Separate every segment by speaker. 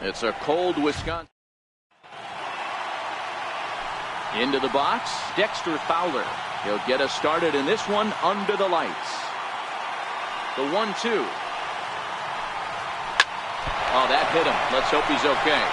Speaker 1: It's a cold Wisconsin. Into the box, Dexter Fowler. He'll get us started in this one under the lights. The 1-2. Oh, that hit him. Let's hope he's okay.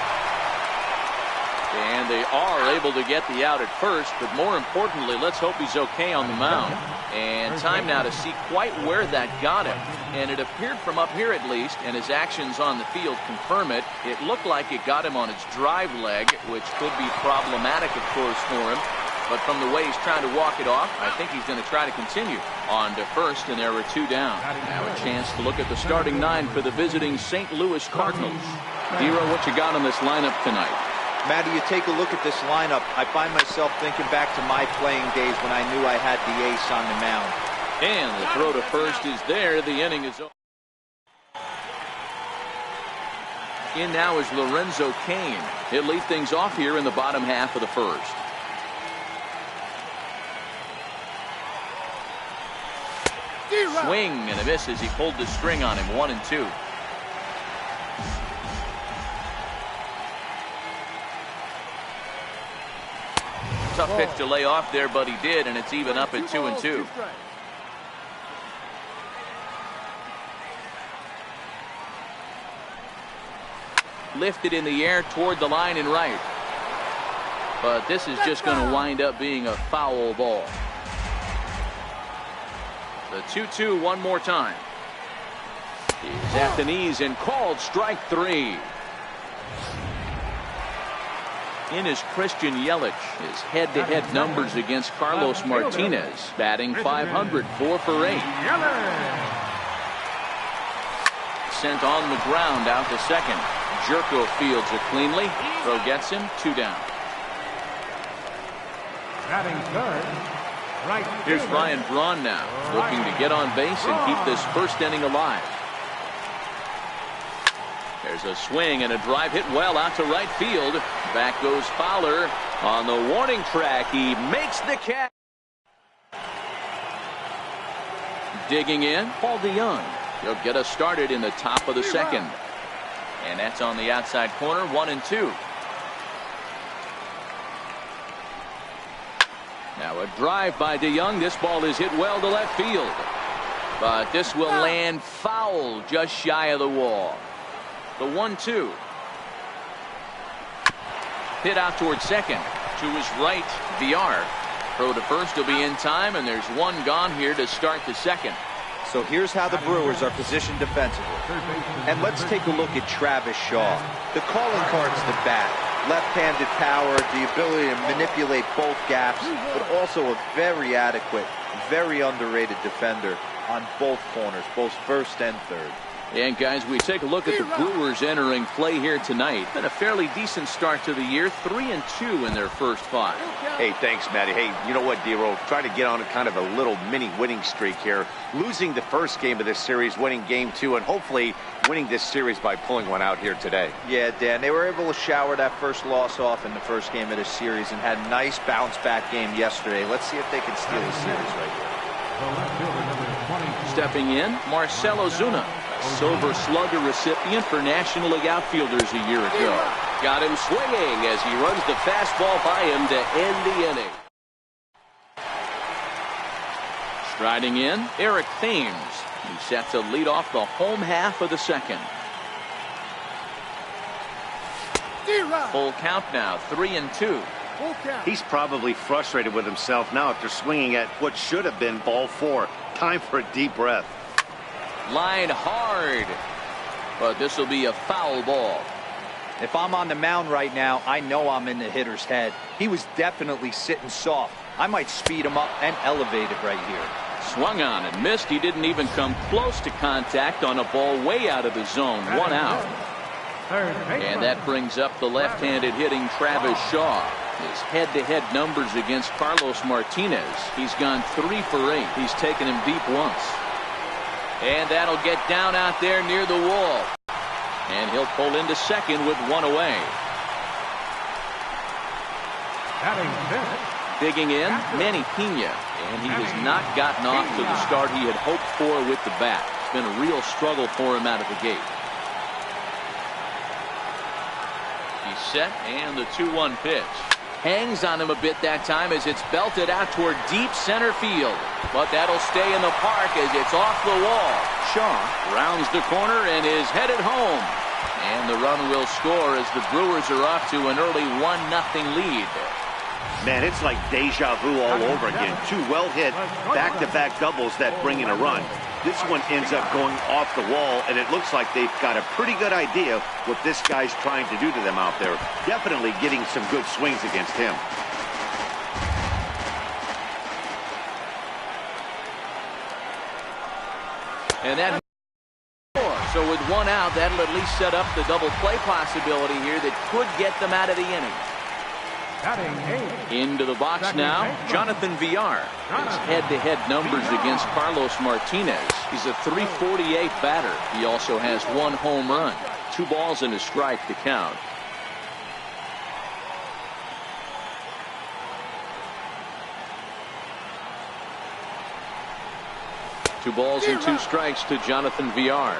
Speaker 1: And they are able to get the out at first, but more importantly, let's hope he's okay on the mound. And time now to see quite where that got him. And it appeared from up here at least, and his actions on the field confirm it. It looked like it got him on his drive leg, which could be problematic, of course, for him. But from the way he's trying to walk it off, I think he's going to try to continue on to first, and there are 2 down. Now a chance to look at the starting 9 for the visiting St. Louis Cardinals. Dero, what you got on this lineup tonight?
Speaker 2: Matty, you take a look at this lineup. I find myself thinking back to my playing days when I knew I had the ace on the mound.
Speaker 1: And the throw to first is there. The inning is over. In now is Lorenzo Cain. He'll lead things off here in the bottom half of the first. Swing and a miss as he pulled the string on him. 1-2. Tough pitch to lay off there, but he did, and it's even up at 2-2. Lifted in the air toward the line and right. But this is just going to wind up being a foul ball. The 2-2 one more time. He's at the knees and called strike 3. In is Christian Yelich. His head-to-head numbers against Carlos Martinez, batting .500, 4 for 8. Sent on the ground out to second. Jerko fields it cleanly. Throw gets him. 2 down.
Speaker 3: Batting third. Right.
Speaker 1: Here's Ryan Braun now, looking to get on base and keep this first inning alive. There's a swing and a drive hit well out to right field. Back goes Fowler on the warning track. He makes the catch. Digging in, Paul DeYoung. He'll get us started in the top of the second. And that's on the outside corner. 1-2. Now a drive by DeYoung. This ball is hit well to left field. But this will land foul just shy of the wall. The 1-2. Hit out towards second. To his right, VR. Throw to first will be in time, and there's 1 gone here to start the second.
Speaker 2: So here's how the Brewers are positioned defensively. And let's take a look at Travis Shaw. The calling card's the bat. Left-handed power, the ability to manipulate both gaps, but also a very adequate, very underrated defender on both corners, both first and third.
Speaker 1: And guys, we take a look at the Brewers entering play here tonight. Been a fairly decent start to the year, 3-2 in their first 5.
Speaker 4: Hey, thanks, Matty. Hey, you know what, Dero? Trying to get on a kind of a little mini winning streak here. Losing the first game of this series, winning game 2, and hopefully winning this series by pulling one out here today.
Speaker 2: Yeah, Dan, they were able to shower that first loss off in the first game of this series and had a nice bounce-back game yesterday. Let's see if they can steal the series right here.
Speaker 1: Stepping in, Marcell Ozuna. Silver Slugger recipient for National League outfielders a year ago. Got him swinging as he runs the fastball by him to end the inning. Striding in, Eric Thames. He's set to lead off the home half of the second. Full count now, 3-2.
Speaker 4: He's probably frustrated with himself now after swinging at what should have been ball 4. Time for a deep breath.
Speaker 1: Line hard, but this will be a foul ball.
Speaker 2: If I'm on the mound right now, I know I'm in the hitter's head. He was definitely sitting soft. I might speed him up and elevate it right here.
Speaker 1: Swung on and missed. He didn't even come close to contact on a ball way out of the zone. 1 out. And that brings up the left-handed hitting Travis Shaw. His head-to-head numbers against Carlos Martinez. He's gone 3 for 8. He's taken him deep once. And that'll get down out there near the wall. And he'll pull into second with 1 away. Digging in, Manny Pena. And he has not gotten off to the start he had hoped for with the bat. It's been a real struggle for him out of the gate. set, and the 2-1 pitch. Hangs on him a bit that time as it's belted out toward deep center field. But that'll stay in the park as it's off the wall. Shaw rounds the corner and is headed home. And the run will score as the Brewers are off to an early 1-0 lead.
Speaker 4: Man, it's like deja vu all over again. Two well-hit back-to-back doubles that bring in a run. This one ends up going off the wall, and it looks like they've got a pretty good idea what this guy's trying to do to them out there. Definitely getting some good swings against him.
Speaker 1: And that so with one out, that'll at least set up the double play possibility here that could get them out of the inning. Into the box now, Jonathan Villar. His head-to-head numbers against Carlos Martinez. He's a .348 batter. He also has 1 home run. 2 balls and a strike to count. Two balls and 2 strikes to Jonathan Villar.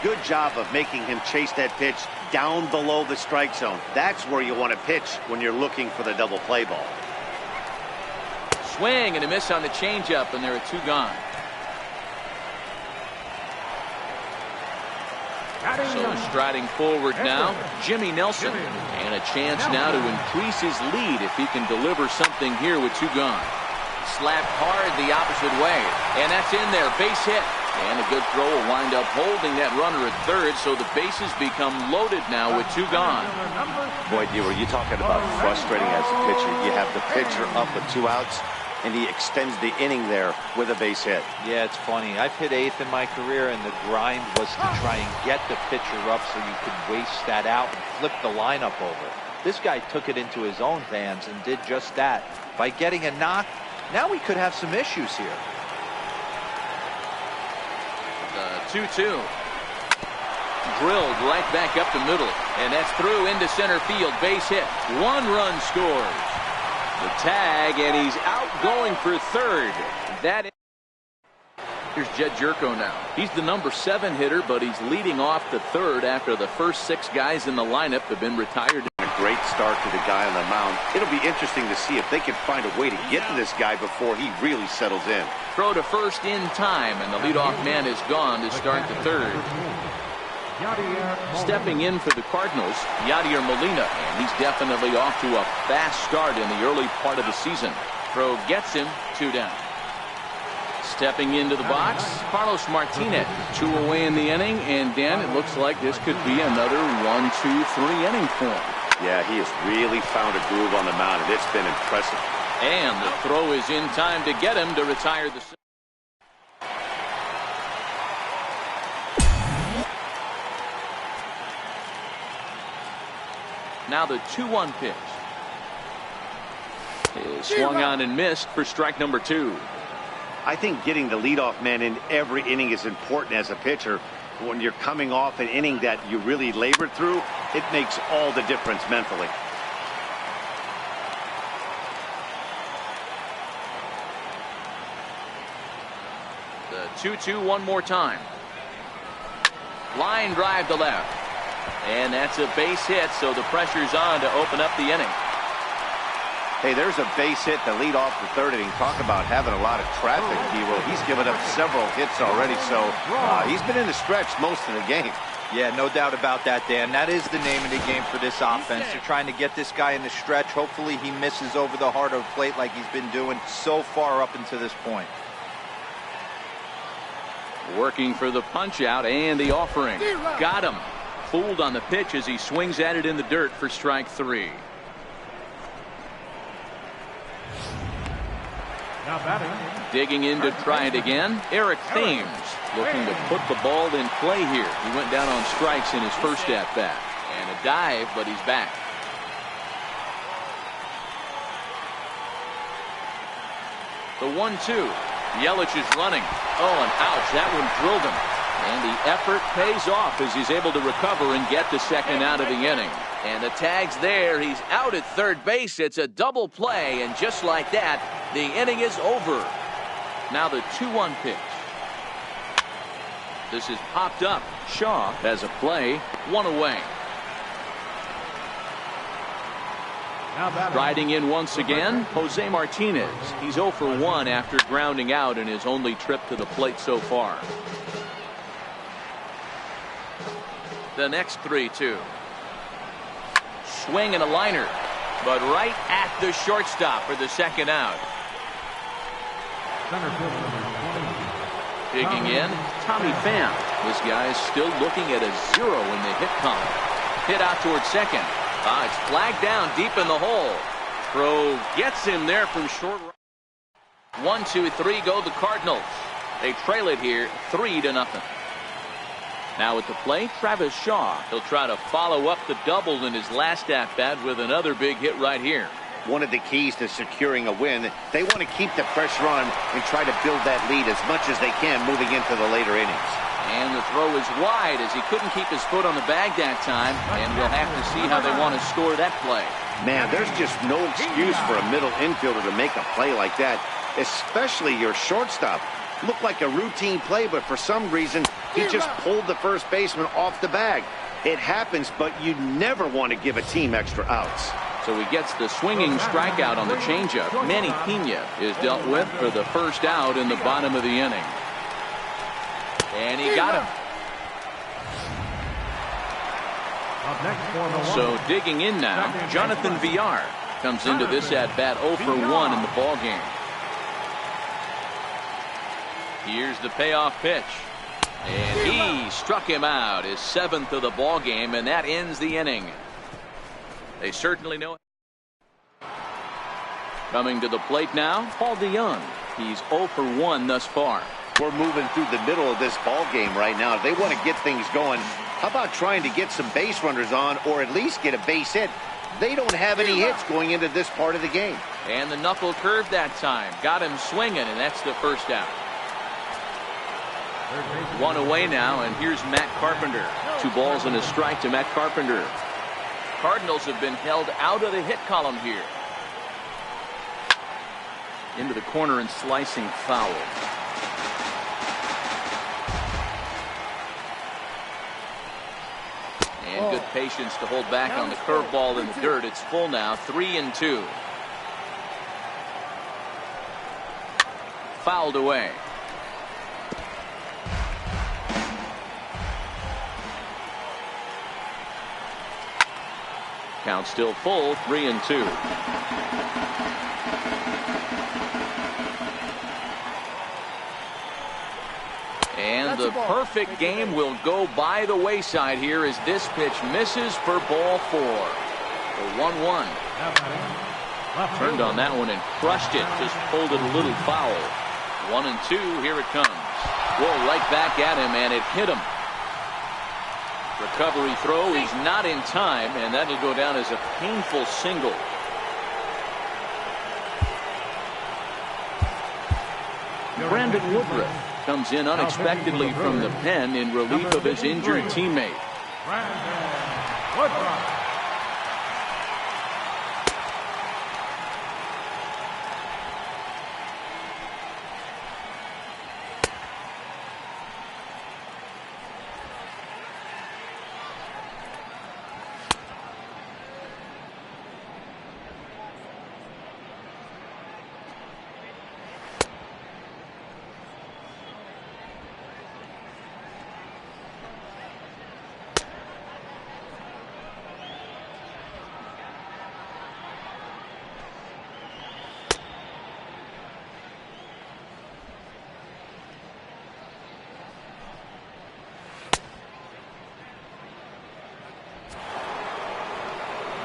Speaker 4: Good job of making him chase that pitch down below the strike zone. That's where you want to pitch when you're looking for the double play ball.
Speaker 1: Swing and a miss on the changeup, and there are 2 gone. So striding forward now, Jimmy Nelson. And a chance now to increase his lead if he can deliver something here with 2 gone. Slapped hard the opposite way, and that's in there. Base hit. And a good throw will wind up holding that runner at third, so the bases become loaded now with 2 gone.
Speaker 4: Boy, D-Roll, you're talking about frustrating as a pitcher. You have the pitcher up with 2 outs, and he extends the inning there with a base hit.
Speaker 2: Yeah, it's funny. I've hit 8th in my career, and the grind was to try and get the pitcher up so you could waste that out and flip the lineup over. This guy took it into his own hands and did just that. By getting a knock, now we could have some issues here.
Speaker 1: 2-2. Drilled right back up the middle, and that's through into center field. Base hit. 1 run scores. The tag, and he's out going for third. Here's Jed Jerko now. He's the number 7 hitter, but he's leading off the third after the first 6 guys in the lineup have been retired.
Speaker 4: A great start to the guy on the mound. It'll be interesting to see if they can find a way to get to this guy before he really settles in.
Speaker 1: Throw to first in time, and the leadoff man is gone to start the third. Stepping in for the Cardinals, Yadier Molina, and he's definitely off to a fast start in the early part of the season. Throw gets him, 2 down. Stepping into the box, Carlos Martinez. 2 away in the inning, and Dan, it looks like this could be another 1, 2, 3 inning for him.
Speaker 4: Yeah, he has really found a groove on the mound, and it's been impressive.
Speaker 1: And the throw is in time to get him to retire the. Now the 2-1 pitch is swung on and missed for strike number 2.
Speaker 4: I think getting the leadoff man in every inning is important as a pitcher. When you're coming off an inning that you really labored through, it makes all the difference mentally.
Speaker 1: The 2-2 one more time. Line drive to left. And that's a base hit, so the pressure's on to open up the inning.
Speaker 4: Hey, there's a base hit to lead off the third inning. Talk about having a lot of traffic, D-Roll. He's given up several hits already, so he's been in the stretch most of the game.
Speaker 2: Yeah, no doubt about that, Dan. That is the name of the game for this offense. They're trying to get this guy in the stretch. Hopefully he misses over the heart of the plate like he's been doing so far up until this point.
Speaker 1: Working for the punch out and the offering. Got him. Fooled on the pitch as he swings at it in the dirt for strike 3.
Speaker 3: Now batting.
Speaker 1: Digging in to try it again. Eric Thames looking to put the ball in play here. He went down on strikes in his first at bat. And a dive, but he's back. The 1-2. Yelich is running. Oh, and ouch. That one drilled him. And the effort pays off as he's able to recover and get the second out of the inning. And the tag's there. He's out at third base. It's a double play. And just like that, the inning is over. Now the 2-1 pitch. This is popped up. Shaw has a play. 1 away. Riding in once again, Jose Martinez. He's 0 for 1 after grounding out in his only trip to the plate so far. The next 3-2. Swing and a liner, but right at the shortstop for the second out. Digging in, Tommy Pham. This guy is still looking at a 0 in the hit column. Hit out towards second. It's flagged down deep in the hole. Throw gets him there from short. 1, 2, 3 go the Cardinals. They trail it here 3-0. Now at the plate, Travis Shaw. He'll try to follow up the double in his last at-bat with another big hit right here.
Speaker 4: One of the keys to securing a win, they want to keep the pressure on and try to build that lead as much as they can moving into the later innings.
Speaker 1: And the throw is wide as he couldn't keep his foot on the bag that time, and we'll have to see how they want to score that play.
Speaker 4: Man, there's just no excuse for a middle infielder to make a play like that, especially your shortstop. Looked like a routine play, but for some reason, he just pulled the first baseman off the bag. It happens, but you never want to give a team extra outs.
Speaker 1: So he gets the swinging strikeout on the changeup. Manny Pena is dealt with for the first out in the bottom of the inning. And he got him. So digging in now, Jonathan Villar comes into this at-bat 0 for 1 in the ball game. Here's the payoff pitch. And he struck him out, his 7th of the ball game, and that ends the inning. They certainly know it. Coming to the plate now, Paul DeYoung. He's 0 for 1 thus far.
Speaker 4: We're moving through the middle of this ball game right now. If they want to get things going, how about trying to get some base runners on or at least get a base hit? They don't have any hits going into this part of the game.
Speaker 1: And the knuckle curve that time. Got him swinging, and that's the first out. 1 away now, and here's Matt Carpenter. 2 balls and a strike to Matt Carpenter. Cardinals have been held out of the hit column here. Into the corner and slicing foul. And good patience to hold back on the curveball in the dirt. It's full now, 3-2. Fouled away. Count still full, 3-2. And the perfect game will go by the wayside here as this pitch misses for ball 4. The 1-1. Turned on that one and crushed it. Just pulled it a little foul. 1-2. Here it comes. Whoa, right back at him, and it hit him. Recovery throw, he's not in time, and that'll go down as a painful single. Brandon Woodruff comes in unexpectedly from the pen in relief of his injured teammate.
Speaker 3: Brandon Woodruff.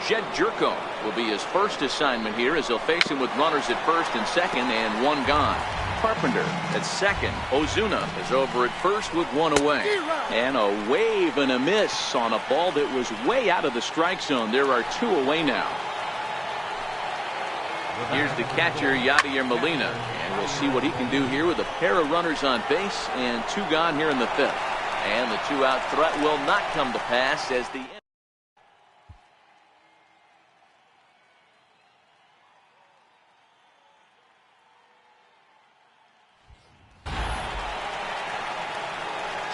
Speaker 1: Jed Jerko will be his first assignment here as he'll face him with runners at first and second and 1 gone. Carpenter at second. Ozuna is over at first with 1 away. And a wave and a miss on a ball that was way out of the strike zone. There are 2 away now. Here's the catcher, Yadier Molina, and we'll see what he can do here with a pair of runners on base and 2 gone here in the 5th. And the 2-out threat will not come to pass as the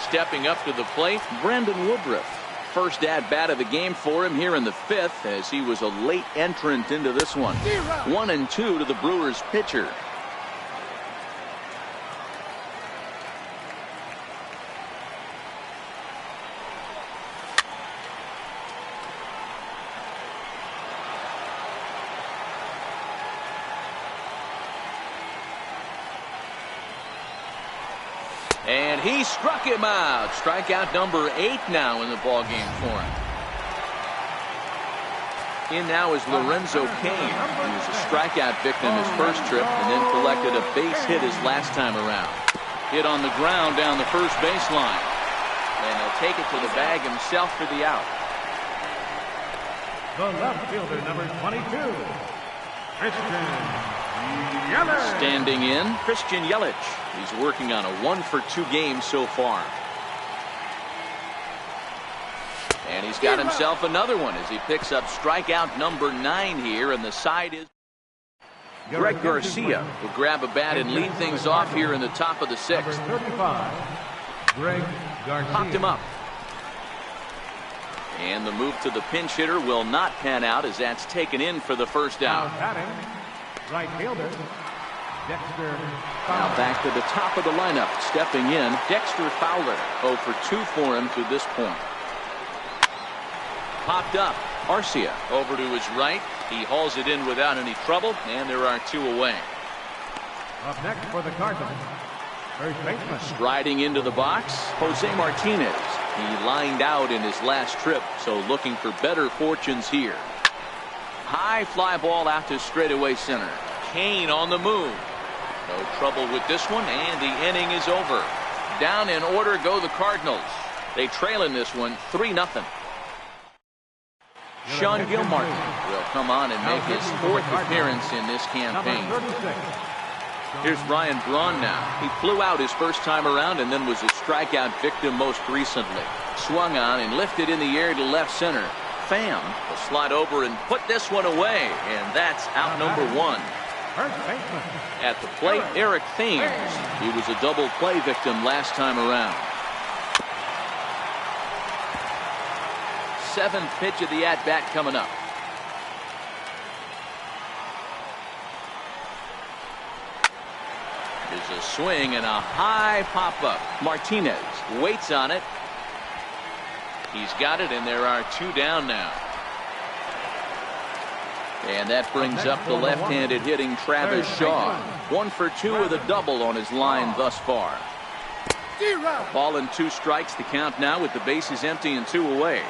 Speaker 1: stepping up to the plate, Brandon Woodruff. first at-bat of the game for him here in the 5th, as he was a late entrant into this one. 1-2 to the Brewers pitcher. And he struck him out. Strikeout number 8 now in the ballgame for him. In now is Lorenzo Cain. He was a strikeout victim his first trip and then collected a base hit his last time around. Hit on the ground down the first baseline. And he'll take it to the bag himself for the out.
Speaker 3: The left fielder, number 22, Christian Yelich.
Speaker 1: Standing in, Christian Yelich. He's working on a 1-for-2 game so far. And he's got himself another one as he picks up strikeout number 9 here, and the side is Greg Garcia will grab a bat and lead things off here in the top of the 6th.
Speaker 3: Number 35, Greg Garcia.
Speaker 1: Popped him up. And the move to the pinch hitter will not pan out as that's taken in for the first out.
Speaker 3: Right fielder, Dexter
Speaker 1: Now back to the top of the lineup. Stepping in, Dexter Fowler. 0 for 2 for him to this point. Popped up. Arcia over to his right. He hauls it in without any trouble, and there are 2 away.
Speaker 3: Up next for the Cardinals, first baseman.
Speaker 1: Striding into the box, Jose Martinez. He lined out in his last trip, so looking for better fortunes here. High fly ball out to straightaway center. Cain on the move. No trouble with this one, and the inning is over. Down in order go the Cardinals. They trail in this one 3-0. Sean Gilmartin will come on and make his 4th appearance in this campaign. Here's Ryan Braun now. He flew out his first time around and then was a strikeout victim most recently. Swung on and lifted in the air to left center. Pham will slide over and put this one away, and that's out number 1. At the plate, Eric Thames. He was a double play victim last time around. 7th pitch of the at-bat coming up. There's a swing and a high pop-up. Martinez waits on it. He's got it, and there are 2 down now. And that brings up the left-handed hitting Travis Shaw. 1 for 2 with a double on his line thus far. Ball and 2 strikes to count now with the bases empty and 2 away.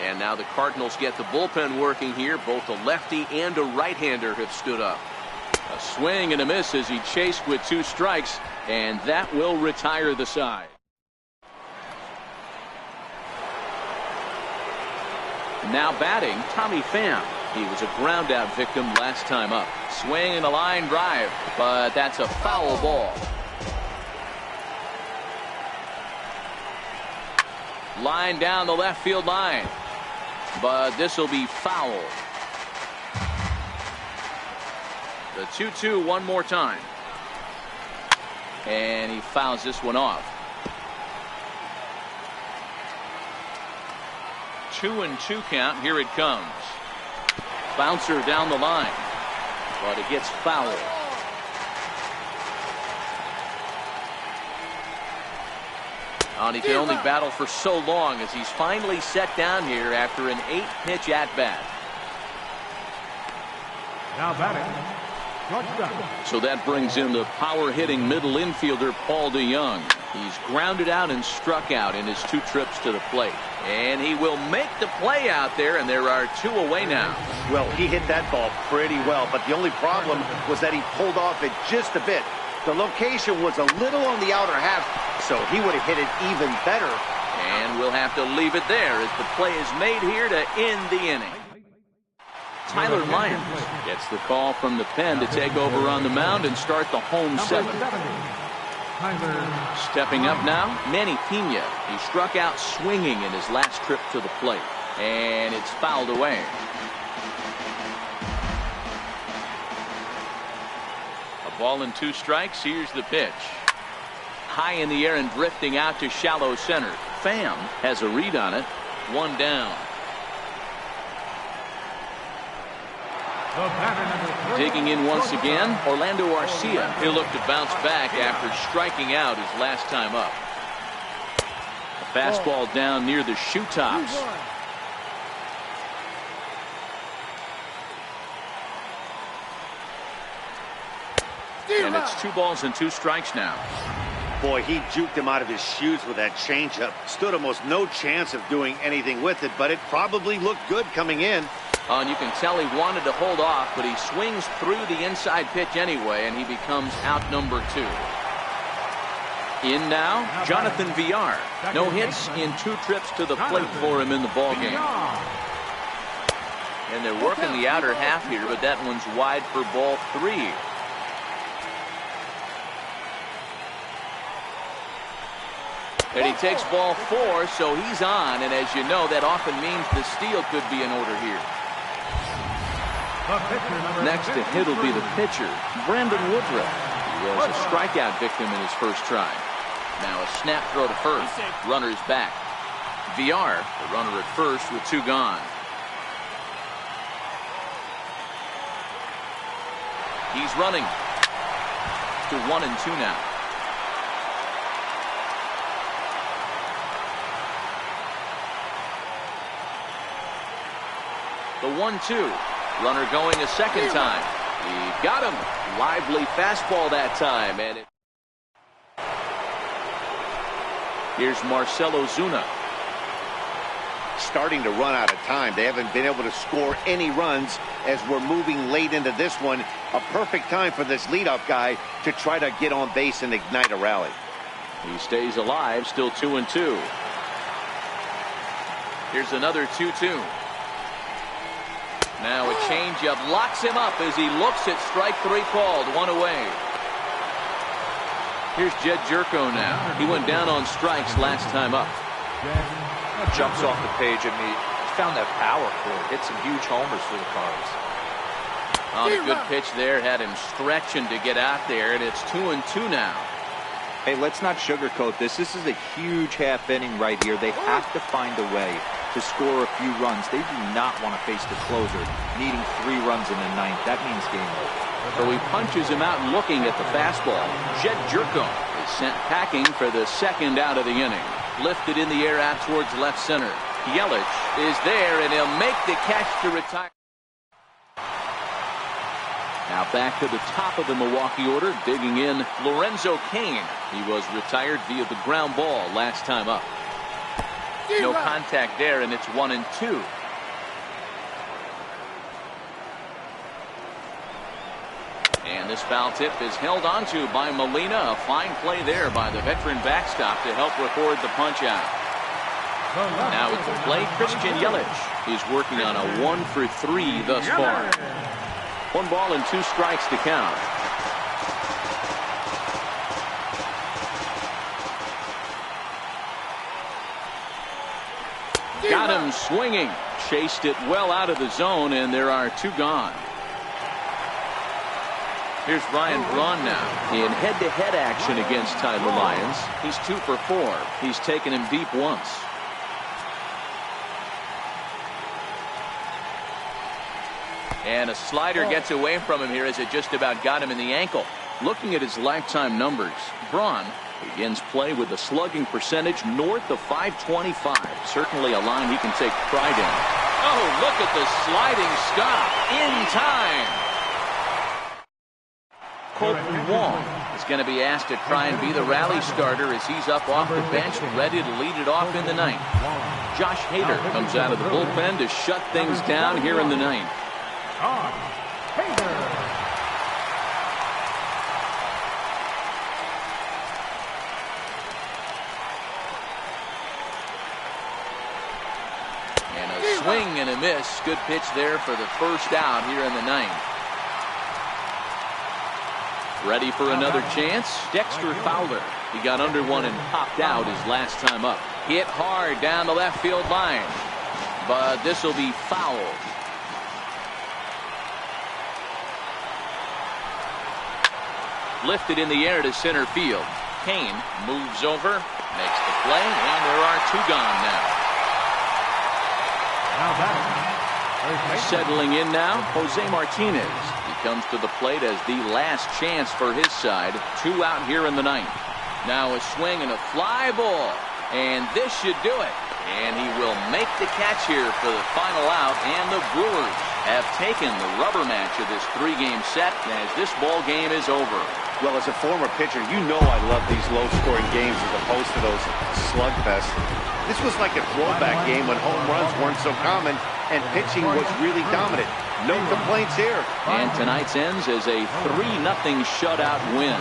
Speaker 1: And now the Cardinals get the bullpen working here. Both a lefty and a right-hander have stood up. A swing and a miss as he chased with 2 strikes, and that will retire the side. Now batting, Tommy Pham. He was a ground out victim last time up. Swing and a line drive, but that's a foul ball. Line down the left field line, but this will be foul. The 2-2 one more time. And he fouls this one off. 2-2 count. Here it comes. Bouncer down the line, but it gets fouled. And he can only battle for so long as he's finally set down here after an 8-pitch at-bat.
Speaker 3: Now batting, shortstop.
Speaker 1: So that brings in the power-hitting middle infielder Paul DeYoung. He's grounded out and struck out in his 2 trips to the plate. And he will make the play out there, and there are 2 away now.
Speaker 4: Well, he hit that ball pretty well, but the only problem was that he pulled off it just a bit. The location was a little on the outer half, so he would have hit it even better.
Speaker 1: And we'll have to leave it there as the play is made here to end the inning. Tyler Myers gets the call from the pen to take over on the mound and start the home 7th. Stepping up now, Manny Pena. He struck out swinging in his last trip to the plate, and it's fouled away. A ball and 2 strikes. Here's the pitch. High in the air and drifting out to shallow center. Pham has a read on it. one down.
Speaker 3: The batter, number 3.
Speaker 1: Digging in once again, Orlando Arcia. He'll look to bounce back after striking out his last time up. A fastball down near the shoe tops. And it's 2 balls and 2 strikes now.
Speaker 4: Boy, he juked him out of his shoes with that changeup. Stood almost no chance of doing anything with it, but it probably looked good coming in.
Speaker 1: And you can tell he wanted to hold off, but he swings through the inside pitch anyway, and he becomes out number 2. In now, Jonathan Villar. No hits in 2 trips to the plate for him in the ballgame. And they're working the outer half here, but that one's wide for ball 3. And he takes ball 4, so he's on. And as you know, that often means the steal could be in order here. Next to hit will be the pitcher, Brandon Woodruff. He was a strikeout victim in his first try. Now a snap throw to first. Runner's back. Villar, the runner at first with 2 gone. He's running to 1 and 2 now. The 1-2. Runner going a second time. He got him. Lively fastball that time. And here's Marcelo Zuna.
Speaker 4: Starting to run out of time. They haven't been able to score any runs as we're moving late into this one. A perfect time for this leadoff guy to try to get on base and ignite a rally.
Speaker 1: He stays alive, still 2 and 2. Here's another 2-2. Now a changeup locks him up as he looks at strike 3 called. 1 away. Here's Jed Jerko now. He went down on strikes last time up.
Speaker 2: Jumps off the page. I mean, he found that power for it. Hit some huge homers for the Cards.
Speaker 1: On a good pitch there, had him stretching to get out there, and it's 2 and 2 now.
Speaker 2: Hey, let's not sugarcoat this. This is a huge half inning right here. They have to find a way to score a few runs. They do not want to face the closer, needing 3 runs in the 9th. That means game over.
Speaker 1: So he punches him out looking at the fastball. Jed Jerko is sent packing for the 2nd out of the inning. Lifted in the air out towards left center. Yelich is there, and he'll make the catch to retire. Now back to the top of the Milwaukee order, digging in Lorenzo Cain. He was retired via the ground ball last time up. No contact there, and it's 1 and 2. And this foul tip is held onto by Molina. A fine play there by the veteran backstop to help record the punch out. Now at the plate, Christian Yelich. He's working on a 1 for 3 thus far. 1 ball and 2 strikes to count. Got him swinging. Chased it well out of the zone, and there are 2 gone. Here's Ryan Braun now in head-to-head action against Tyler Lyons. He's 2 for 4. He's taken him deep once. And a slider gets away from him here as it just about got him in the ankle. Looking at his lifetime numbers, Braun begins play with a slugging percentage north of .525. Certainly a line he can take pride in. Oh, look at the sliding stop in time. Colton Wong is going to be asked to try and be the rally starter as he's up off the bench, ready to lead it off in the 9th. Josh Hader comes out of the bullpen to shut things down here in the 9th. And a swing and a miss. Good pitch there for the 1st out here in the 9th. Ready for another chance? Dexter Fowler. He got under one and popped out his last time up. Hit hard down the left field line. But this will be fouled. Lifted in the air to center field. Cain moves over, makes the play, and there are 2 gone now.
Speaker 3: Now batting.
Speaker 1: Settling in now, Jose Martinez. He comes to the plate as the last chance for his side. 2 out here in the ninth. Now a swing and a fly ball. And this should do it. And he will make the catch here for the final out. And the Brewers have taken the rubber match of this 3-game set as this ball game is over.
Speaker 4: Well, as a former pitcher, you know I love these low-scoring games as opposed to those slugfests. This was like a throwback game when home runs weren't so common and pitching was really dominant. No complaints here.
Speaker 1: And tonight's ends as a 3-0 shutout win.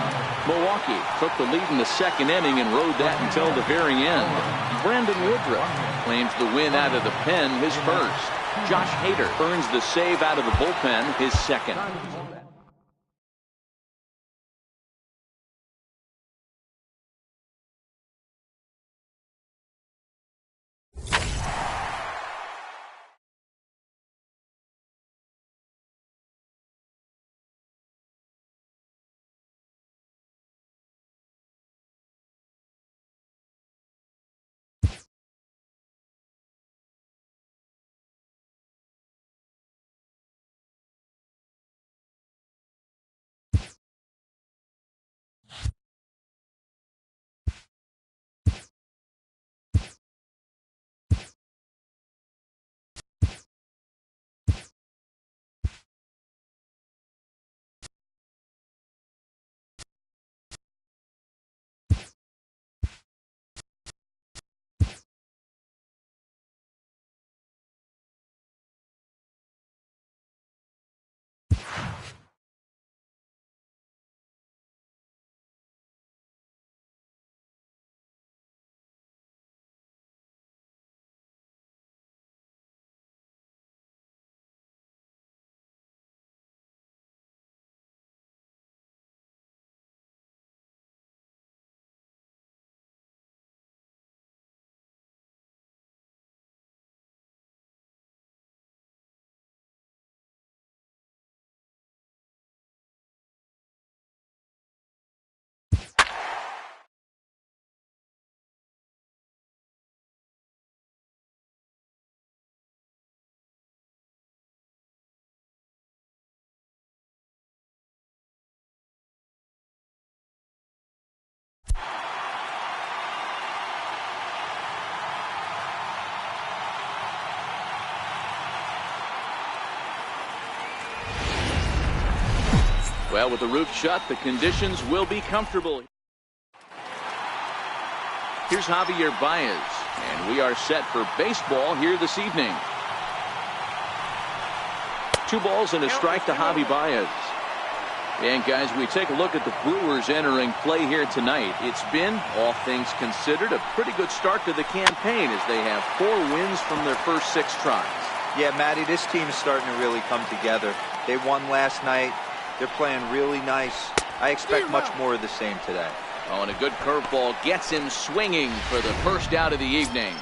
Speaker 1: Milwaukee took the lead in the second inning and rode that until the very end. Brandon Woodruff claims the win out of the pen, his first. Josh Hader earns the save out of the bullpen, his second. Well, with the roof shut, the conditions will be comfortable. Here's Javier Baez, and we are set for baseball here this evening. 2 balls and a strike to Javi Baez. And guys, we take a look at the Brewers entering play here tonight. It's been, all things considered, a pretty good start to the campaign as they have 4 wins from their first 6 tries.
Speaker 2: Yeah, Matty, this team is starting to really come together. They won last night. They're playing really nice. I expect much more of the same today.
Speaker 1: Oh, and a good curveball gets him swinging for the first out of the evening.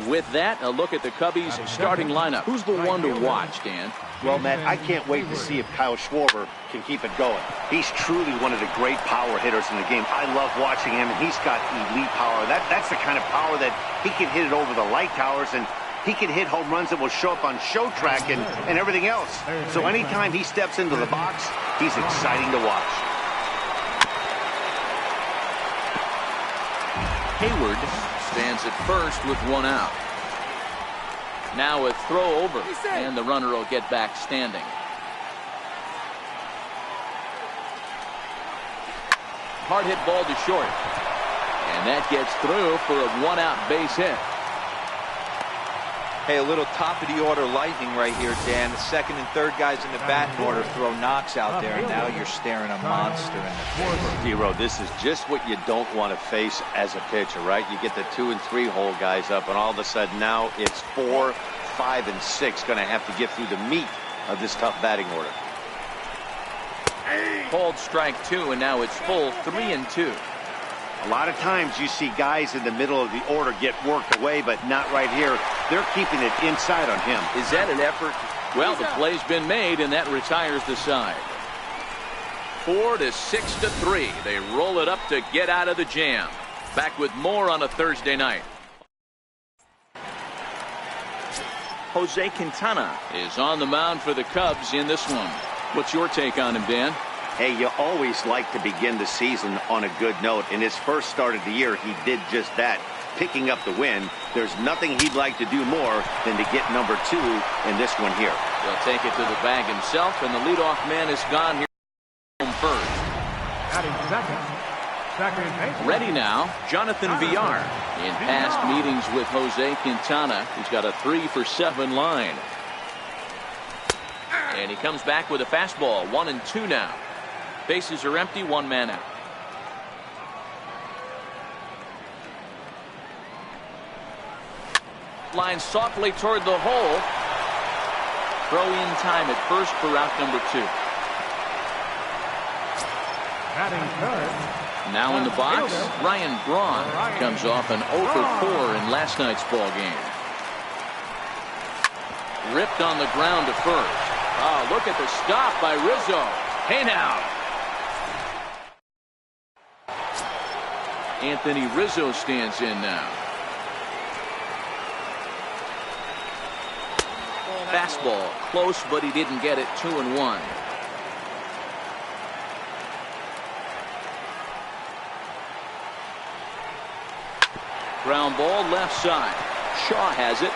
Speaker 1: With that, a look at the Cubbies' starting lineup. Who's the one to watch, Dan?
Speaker 4: Well, Matt, I can't wait to see if Kyle Schwarber can keep it going. He's truly one of the great power hitters in the game. I love watching him, and he's got elite power. That's the kind of power that he can hit it over the light towers, and he can hit home runs that will show up on show track and everything else. So anytime he steps into the box, he's exciting to watch.
Speaker 1: Hayward stands at first with 1 out. Now a throw over, and the runner will get back standing. Hard hit ball to short. And that gets through for a 1-out base hit.
Speaker 2: Hey, a little top-of-the-order lightning right here, Dan. The second and third guys in the batting order throw knocks out there, and now you're staring a monster in the face.
Speaker 4: Zero, this is just what you don't want to face as a pitcher, right? You get the 2 and 3 hole guys up, and all of a sudden now it's 4, 5, and 6 going to have to get through the meat of this tough batting order.
Speaker 1: Called strike 2, and now it's full 3 and 2.
Speaker 4: A lot of times you see guys in the middle of the order get worked away, but not right here. They're keeping it inside on him.
Speaker 1: Is that an effort? Well, the play's been made, and that retires the side. 4 to 6 to 3. They roll it up to get out of the jam. Back with more on a Thursday night. Jose Quintana is on the mound for the Cubs in this one. What's your take on him, Dan?
Speaker 4: Hey, you always like to begin the season on a good note. In his first start of the year, he did just that, picking up the win. There's nothing he'd like to do more than to get number 2 in this one here.
Speaker 1: He'll take it to the bag himself, and the leadoff man is gone here home first.
Speaker 3: Batting second baseman.
Speaker 1: Ready now, Jonathan Villar. In past meetings with Jose Quintana, he's got a 3-for-7 line. And he comes back with a fastball, 1-2 now. Bases are empty, 1 man out. Line softly toward the hole. Throw in time at first for route number 2.
Speaker 3: Batting third.
Speaker 1: Now in the box, Ryan Braun comes off an 0-for-4 in last night's ball game. Ripped on the ground to first. Oh, look at the stop by Rizzo. Hey now. Anthony Rizzo stands in now. Fastball close, but he didn't get it. 2-1. Ground ball left side. Shaw has it.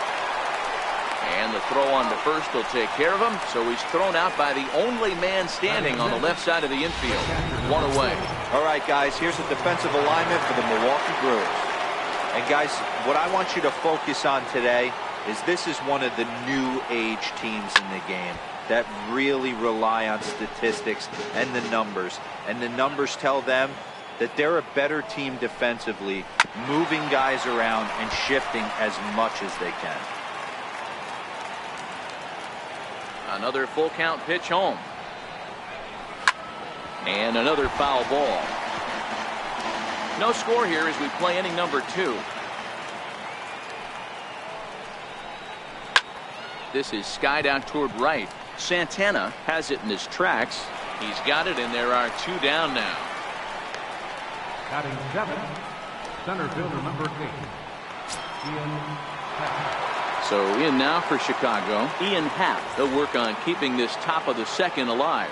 Speaker 1: And the throw on to first will take care of him. So he's thrown out by the only man standing on the left side of the infield. 1 away.
Speaker 2: All right, guys, here's a defensive alignment for the Milwaukee Brewers. And, guys, what I want you to focus on today is this is one of the new age teams in the game that really rely on statistics and the numbers. And the numbers tell them that they're a better team defensively, moving guys around and shifting as much as they can.
Speaker 1: Another full count pitch home. And another foul ball. No score here as we play inning number 2. This is skied out toward right. Santana has it in his tracks. He's got it, and there are 2 down now.
Speaker 3: Batting 7, center fielder number 8, Ian Happ.
Speaker 1: So in now for Chicago, Ian Happ. They'll work on keeping this top of the second alive.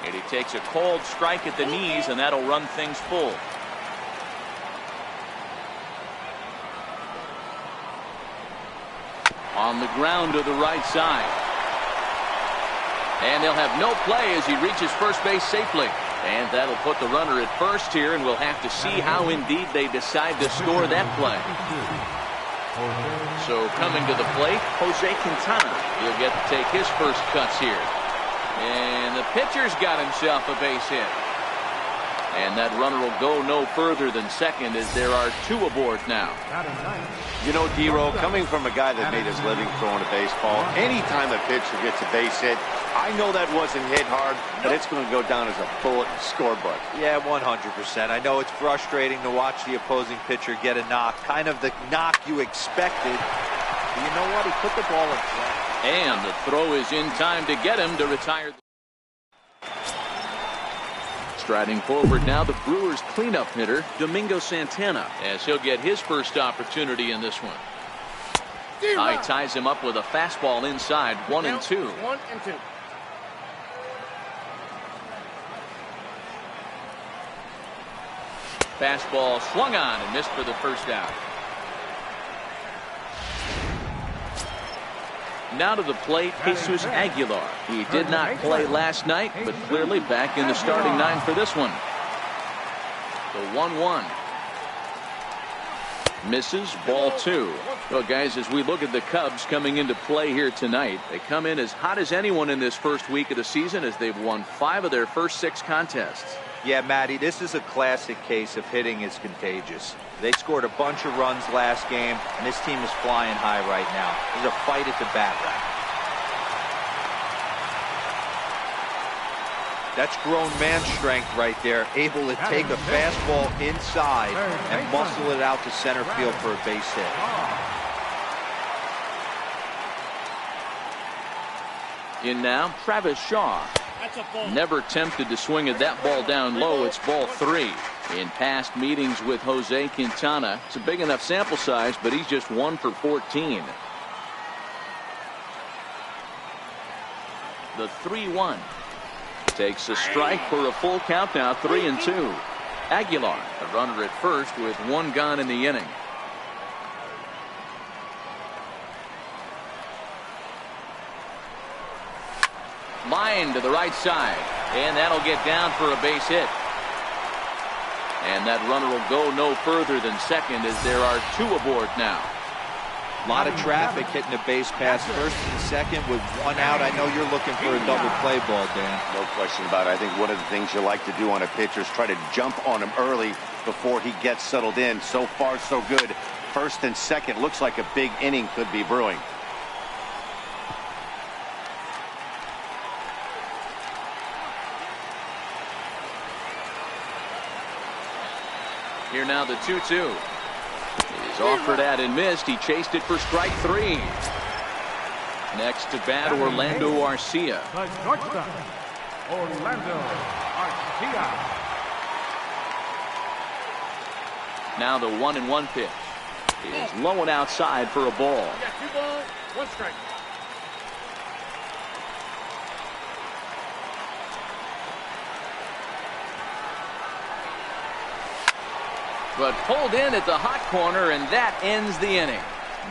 Speaker 1: And he takes a cold strike at the knees, and that'll run things full. On the ground to the right side. And they'll have no play as he reaches first base safely. And that'll put the runner at first here, and we'll have to see how indeed they decide to score that play. So coming to the plate, Jose Quintana. He'll get to take his first cuts here. And the pitcher's got himself a base hit. And that runner will go no further than second as there are 2 aboard now.
Speaker 4: You know, D-Row, coming from a guy that made his living throwing a baseball, anytime a pitcher gets a base hit, I know that wasn't hit hard, but it's going to go down as a bullet in the scorebook.
Speaker 2: Yeah, 100%. I know it's frustrating to watch the opposing pitcher get a knock, kind of the knock you expected. But you know what? He put the ball in play.
Speaker 1: And the throw is in time to get him to retire. Striding forward now, the Brewers cleanup hitter, Domingo Santana, as he'll get his first opportunity in this one. He ties him up with a fastball inside, 1-2.
Speaker 5: 1-2.
Speaker 1: Fastball swung on and missed for the first out. Now to the plate, Jesus Aguilar. He did not play last night, but clearly back in the starting 9 for this one. The 1-1. Misses, ball 2. Well, guys, as we look at the Cubs coming into play here tonight, they come in as hot as anyone in this first week of the season as they've won 5 of their first 6 contests.
Speaker 2: Yeah, Matty, this is a classic case of hitting is contagious. They scored a bunch of runs last game, and this team is flying high right now. There's a fight at the bat. That's grown man strength right there, able to take a fastball inside and muscle it out to center field for a base hit.
Speaker 1: In now, Travis Shaw. Never tempted to swing at that ball down low. It's ball 3. In past meetings with Jose Quintana, it's a big enough sample size, but he's just 1 for 14. The 3-1 takes a strike for a full count now, 3-2. Aguilar, the runner at first with 1 gone in the inning. Line to the right side, and that'll get down for a base hit. And that runner will go no further than second as there are 2 aboard now.
Speaker 2: A lot of traffic hitting the base pass first and second with 1 out. I know you're looking for a double play ball, Dan.
Speaker 4: No question about it. I think one of the things you like to do on a pitcher is try to jump on him early before he gets settled in. So far, so good. First and second looks like a big inning could be brewing.
Speaker 1: Here now the 2-2. He's offered at and missed. He chased it for strike 3. Next to bat, Orlando Arcia.
Speaker 3: The shortstop, Orlando Arcia.
Speaker 1: Now the 1-1 pitch is low and outside for a ball.
Speaker 3: You got 2 balls, 1 strike.
Speaker 1: But pulled in at the hot corner, and that ends the inning.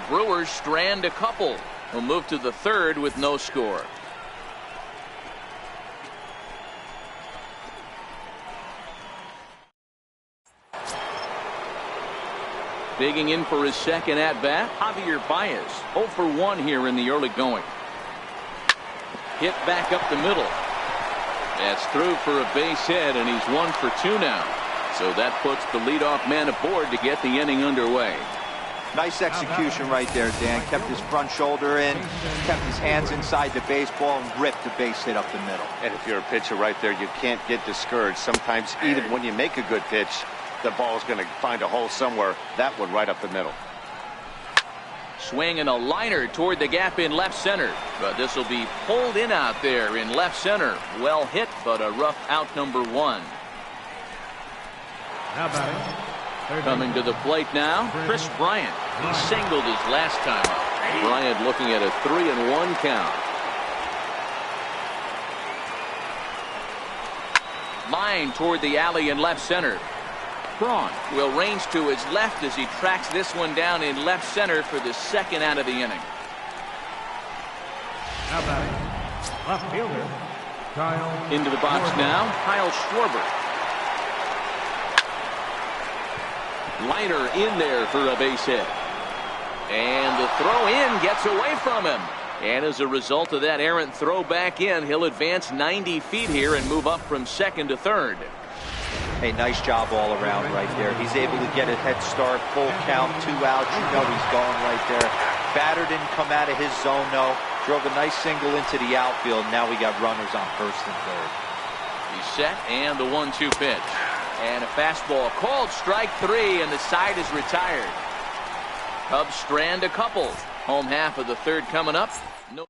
Speaker 1: Brewers strand a couple. Will move to the 3rd with no score. Digging in for his second at bat, Javier Baez. 0 for 1 here in the early going. Hit back up the middle. That's through for a base hit, and he's 1 for 2 now. So that puts the leadoff man aboard to get the inning underway.
Speaker 2: Nice execution right there, Dan. Kept his front shoulder in, kept his hands inside the baseball, and ripped the base hit up the middle.
Speaker 4: And if you're a pitcher right there, you can't get discouraged. Sometimes even when you make a good pitch, the ball's going to find a hole somewhere. That one right up the middle.
Speaker 1: Swing and a liner toward the gap in left center. But this will be pulled in out there in left center. Well hit, but a rough out number 1.
Speaker 3: Now batting.
Speaker 1: Coming to the plate now, Chris Bryant. He singled his last time up. Bryant looking at a 3-1 count. Line toward the alley in left center. Braun will range to his left as he tracks this one down in left center for the 2nd out of the inning.
Speaker 3: Now batting. Left fielder. Kyle.
Speaker 1: Into the box now, Kyle Schwarber. Liner in there for a base hit. And the throw in gets away from him. And as a result of that errant throw back in, he'll advance 90 feet here and move up from 2nd to 3rd.
Speaker 2: Hey, nice job all around right there. He's able to get a head start, full count, 2 outs. You know he's going right there. Batter didn't come out of his zone, no. Drove a nice single into the outfield. Now we got runners on 1st and 3rd.
Speaker 1: He's set, and the 1-2 pitch. And a fastball called strike 3, and the side is retired. Cubs strand a couple. Home half of the 3rd coming up. No.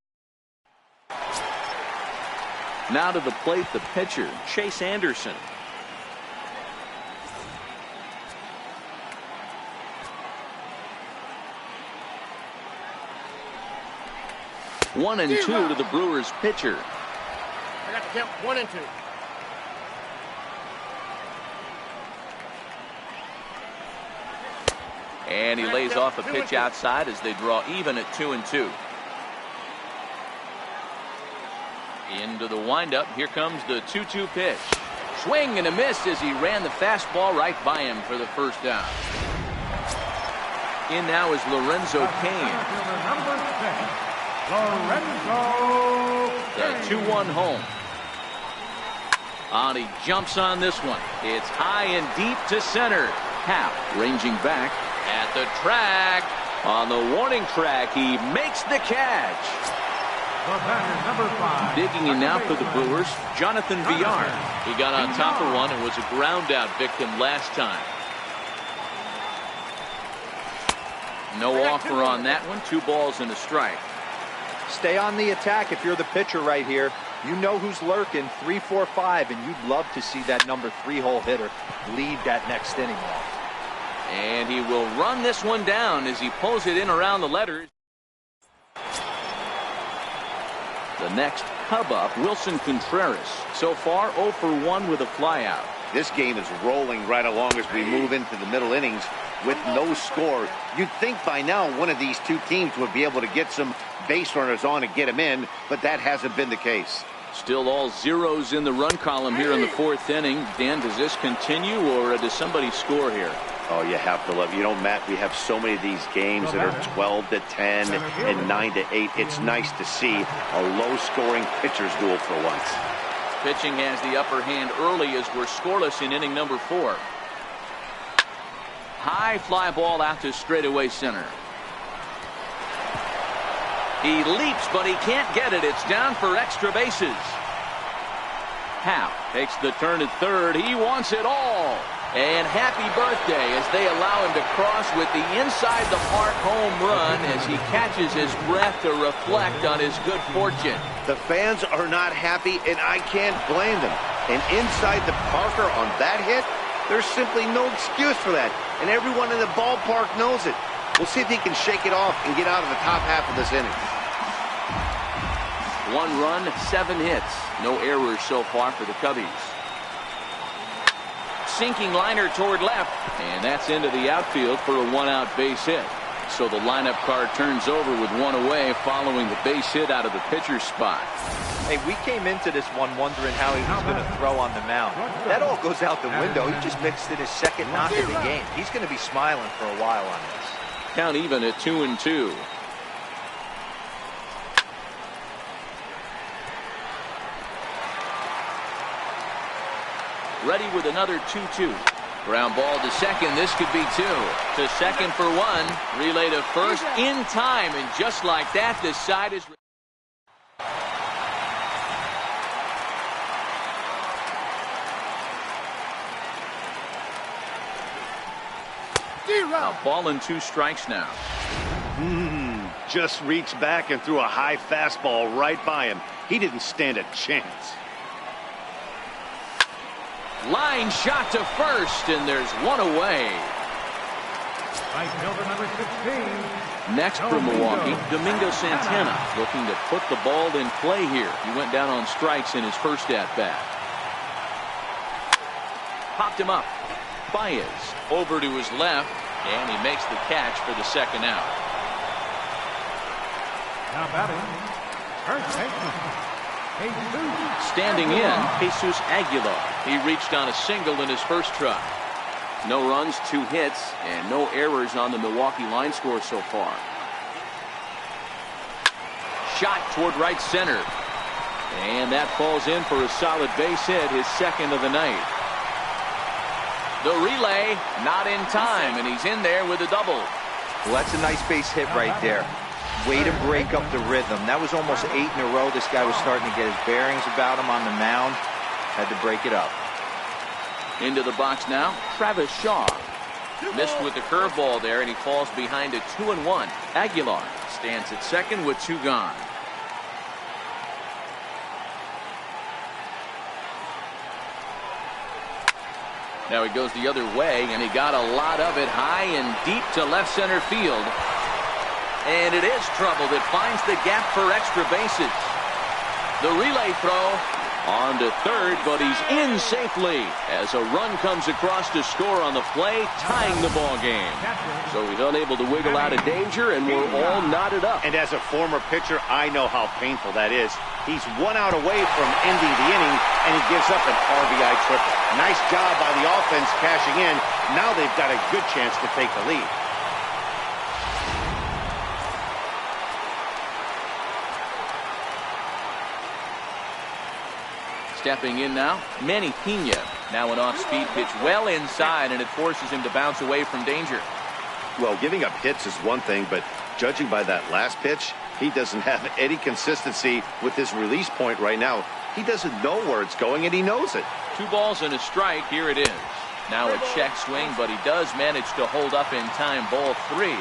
Speaker 1: Now to the plate, the pitcher, Chase Anderson. One and 2 to the Brewers pitcher.
Speaker 3: I got the count 1 and 2.
Speaker 1: And he lays off a pitch outside as they draw even at 2 and 2. Into the windup. Here comes the 2-2 pitch. Swing and a miss as he ran the fastball right by him for the 1st down. In now is Lorenzo Cain.
Speaker 3: Number 6, Lorenzo.
Speaker 1: The 2-1 home. And he jumps on this one. It's high and deep to center. Happ ranging back at the track. On the warning track, he makes the catch.
Speaker 3: The batter, number 5.
Speaker 1: Digging in now for the Brewers, Jonathan Villar. He got on top of one and was a ground out victim last time. No offer on that one. 2 balls and a strike.
Speaker 2: Stay on the attack if you're the pitcher right here. You know who's lurking, 3, 4, 5, and you'd love to see that number 3-hole hitter lead that next inning off.
Speaker 1: And he will run this one down as he pulls it in around the letters. The next Cub up, Wilson Contreras. So far, 0 for 1 with a flyout.
Speaker 4: This game is rolling right along as we move into the middle innings with no score. You'd think by now one of these two teams would be able to get some base runners on and get them in, but that hasn't been the case.
Speaker 1: Still all zeros in the run column here in the 4th inning. Dan, does this continue or does somebody score here?
Speaker 4: Oh, you have to love, Matt, we have so many of these games that are 12 to 10 and 9 to 8. It's nice to see a low-scoring pitcher's duel for once.
Speaker 1: Pitching has the upper hand early as we're scoreless in inning number 4. High fly ball out to straightaway center. He leaps, but he can't get it. It's down for extra bases. Happ takes the turn at third. He wants it all. And happy birthday as they allow him to cross with the inside the park home run as he catches his breath to reflect on his good fortune.
Speaker 4: The fans are not happy, and I can't blame them. And inside the Parker on that hit, there's simply no excuse for that. And everyone in the ballpark knows it. We'll see if he can shake it off and get out of the top half of this inning.
Speaker 1: 1 run, 7 hits. No errors so far for the Cubbies. Sinking liner toward left, and that's into the outfield for a 1-out base hit. So the lineup card turns over with 1 away following the base hit out of the pitcher's spot.
Speaker 2: Hey, we came into this one wondering how he was going to throw on the mound. That all goes out the window. He just mixed in his second knock of the game. He's going to be smiling for a while on this.
Speaker 1: Count even at 2-2. Ready with another 2-2. Ground ball to second. This could be 2. To second for 1. Relay to first in time. And just like that, the side is... A ball and 2 strikes now.
Speaker 4: Just reached back and threw a high fastball right by him. He didn't stand a chance.
Speaker 1: Line shot to first, and there's 1 away.
Speaker 3: Right fielder number 16.
Speaker 1: Next for Milwaukee, Domingo Santana looking to put the ball in play here. He went down on strikes in his first at-bat. Popped him up. Baez over to his left, and he makes the catch for the second out.
Speaker 3: Now batting, first baseman.
Speaker 1: Standing in, Jesus Aguilar. He reached on a single in his first try. No runs, 2 hits, and no errors on the Milwaukee line score so far. Shot toward right center. And that falls in for a solid base hit, his second of the night. The relay, not in time, and he's in there with a double.
Speaker 2: Well, that's a nice base hit right there. Way to break up the rhythm. That was almost 8 in a row. This guy was starting to get his bearings about him on the mound. Had to break it up.
Speaker 1: Into the box now, Travis Shaw. Missed with the curveball there, and he falls behind a 2-1. Aguilar stands at second with 2 gone. Now he goes the other way, and he got a lot of it high and deep to left center field. And it is trouble that finds the gap for extra bases. The relay throw on to third, but he's in safely as a run comes across to score on the play, tying the ball game. So he's unable to wiggle out of danger, and we're all knotted up.
Speaker 4: And as a former pitcher, I know how painful that is. He's 1 out away from ending the inning, and he gives up an RBI triple. Nice job by the offense cashing in. Now they've got a good chance to take the lead.
Speaker 1: Stepping in now, Manny Pena. Now an off-speed pitch well inside, and it forces him to bounce away from danger.
Speaker 4: Well, giving up hits is one thing, but judging by that last pitch, he doesn't have any consistency with his release point right now. He doesn't know where it's going, and he knows it.
Speaker 1: 2 balls and a strike. Here it is. Now a check swing, but he does manage to hold up in time. Ball 3.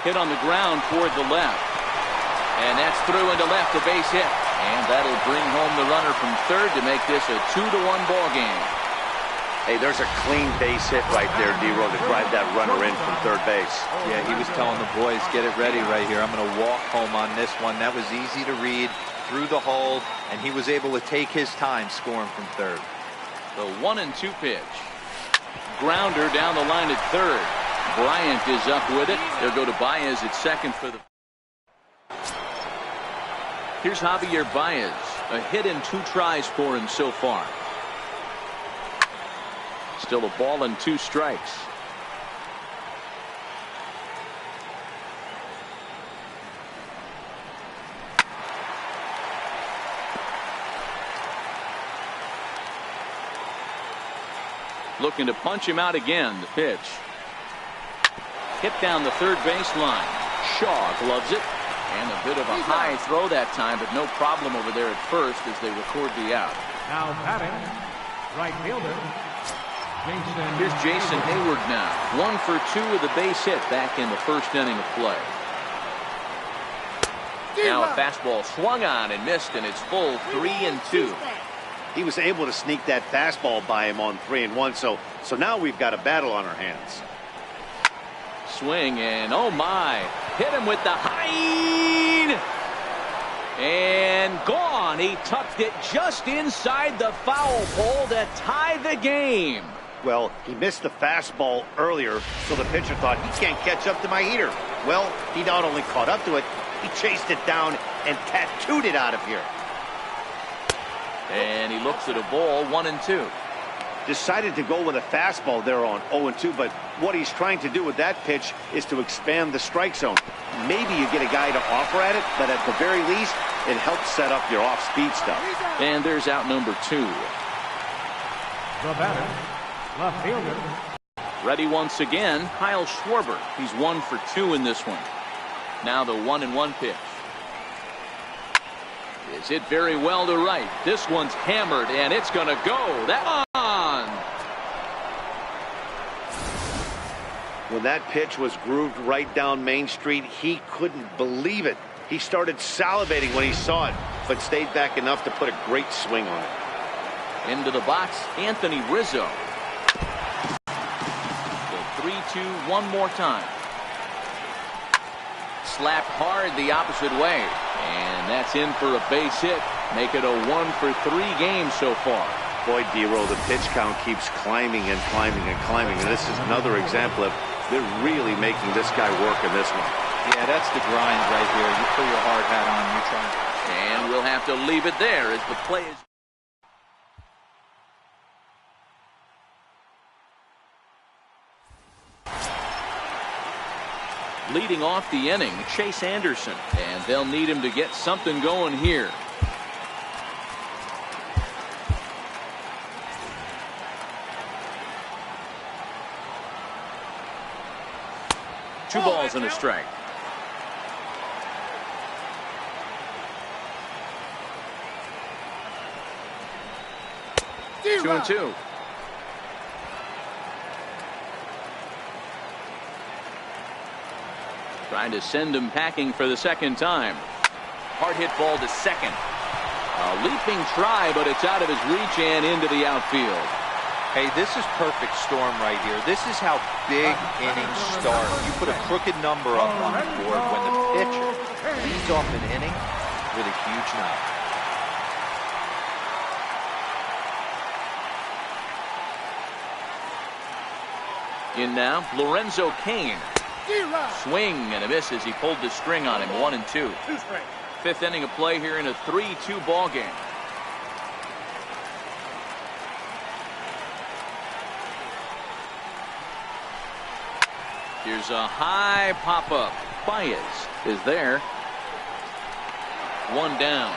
Speaker 1: Hit on the ground toward the left. And that's through into left, a base hit. And that'll bring home the runner from third to make this a 2-1 ball game.
Speaker 4: Hey, there's a clean base hit right there, D-Row, to drive that runner in from third base.
Speaker 2: Yeah, he was telling the boys, get it ready right here. I'm going to walk home on this one. That was easy to read through the hole, and he was able to take his time scoring from third.
Speaker 1: The 1-2 pitch. Grounder down the line at third. Bryant is up with it. They'll go to Baez at second for the. Here's Javier Baez. A hit and 2 tries for him so far. Still a ball and 2 strikes. Looking to punch him out again. The pitch. Hit down the third baseline. Shaw gloves it. And a bit of a high throw that time, but no problem over there at first as they record the out.
Speaker 3: Now batting, right fielder.
Speaker 1: Here's Jason Hayward now. 1 for 2 with a base hit back in the first inning of play. Now a fastball swung on and missed, and it's full 3-2.
Speaker 4: He was able to sneak that fastball by him on 3-1, so now we've got a battle on our hands.
Speaker 1: Swing and oh my, hit him with the high and gone. He tucked it just inside the foul pole to tie the game.
Speaker 4: Well, he missed the fastball earlier, so the pitcher thought he can't catch up to my heater. Well, he not only caught up to it, he chased it down and tattooed it out of here.
Speaker 1: And he looks at a ball, 1-2.
Speaker 4: Decided to go with a fastball there on 0-2, but what he's trying to do with that pitch is to expand the strike zone. Maybe you get a guy to offer at it, but at the very least, it helps set up your off-speed stuff.
Speaker 1: And there's out number 2.
Speaker 3: The batter, left fielder.
Speaker 1: Ready once again, Kyle Schwarber. He's 1 for 2 in this one. Now the 1-1 pitch. Is hit very well to right. This one's hammered, and it's going to go. That on.
Speaker 4: When that pitch was grooved right down Main Street, he couldn't believe it. He started salivating when he saw it, but stayed back enough to put a great swing on it.
Speaker 1: Into the box, Anthony Rizzo. The 3-2 one more time. Slapped hard the opposite way. And that's in for a base hit. Make it a 1-for-3 game so far.
Speaker 4: Boy, D-Row, the pitch count keeps climbing and climbing and climbing. And this is another example of they're really making this guy work in this one.
Speaker 2: Yeah, that's the grind right here. You put your hard hat on, you try.
Speaker 1: And we'll have to leave it there as the play is. Leading off the inning, Chase Anderson, and they'll need him to get something going here. Two balls and a strike. Two and two. Trying to send him packing for the second time. Hard hit ball to second. A leaping try, but it's out of his reach and into the outfield.
Speaker 2: Hey, this is perfect storm right here. This is how big innings start. You put a crooked number up on the board when the pitcher leads off an inning with a huge knock.
Speaker 1: In now, Lorenzo Cain. Swing and a miss as he pulled the string on him. 1-2. Fifth inning of play here in a 3-2 ball game. Here's a high pop-up. Baez is there. One down.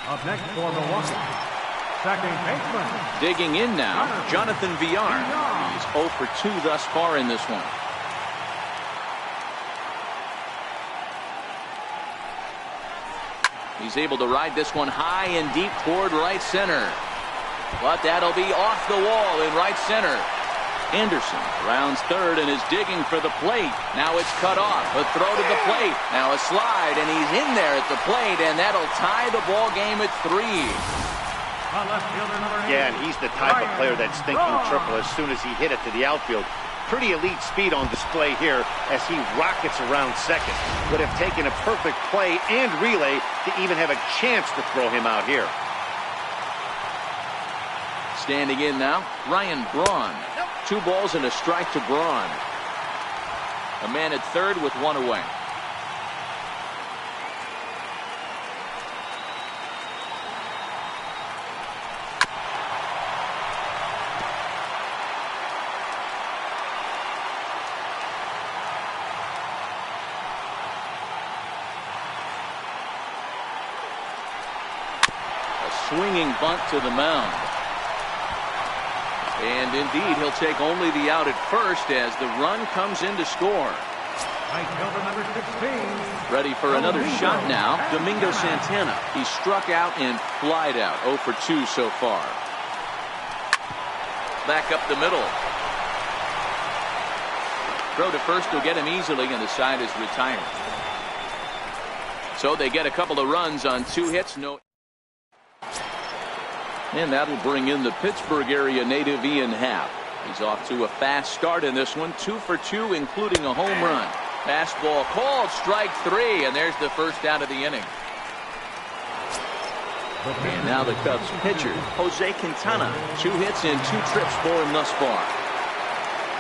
Speaker 3: Up next for Milwaukee, second baseman.
Speaker 1: Digging in now, Jonathan Villar. He's 0 for 2 thus far in this one. He's able to ride this one high and deep toward right center. But that'll be off the wall in right center. Anderson rounds third and is digging for the plate. Now it's cut off. A throw to the plate. Now a slide, and he's in there at the plate, and that'll tie the ball game at 3.
Speaker 4: Yeah, and he's the type of player that's thinking triple as soon as he hit it to the outfield. Pretty elite speed on display here as he rockets around second. Would have taken a perfect play and relay to even have a chance to throw him out here.
Speaker 1: Standing in now, Ryan Braun. 2 balls and a strike to Braun. A man at third with 1 away. A swinging bunt to the mound. And indeed, he'll take only the out at first as the run comes in to score.
Speaker 3: Number 16.
Speaker 1: Ready for another shot now, Domingo Santana. He struck out and flied out. 0 for 2 so far. Back up the middle. Throw to first will get him easily, and the side is retired. So they get a couple of runs on 2 hits. And that'll bring in the Pittsburgh area native Ian Happ. He's off to a fast start in this one. 2 for 2, including a home run. Fastball called, strike 3, and there's the first out of the inning. And now the Cubs pitcher, Jose Quintana. 2 hits and 2 trips for him thus far.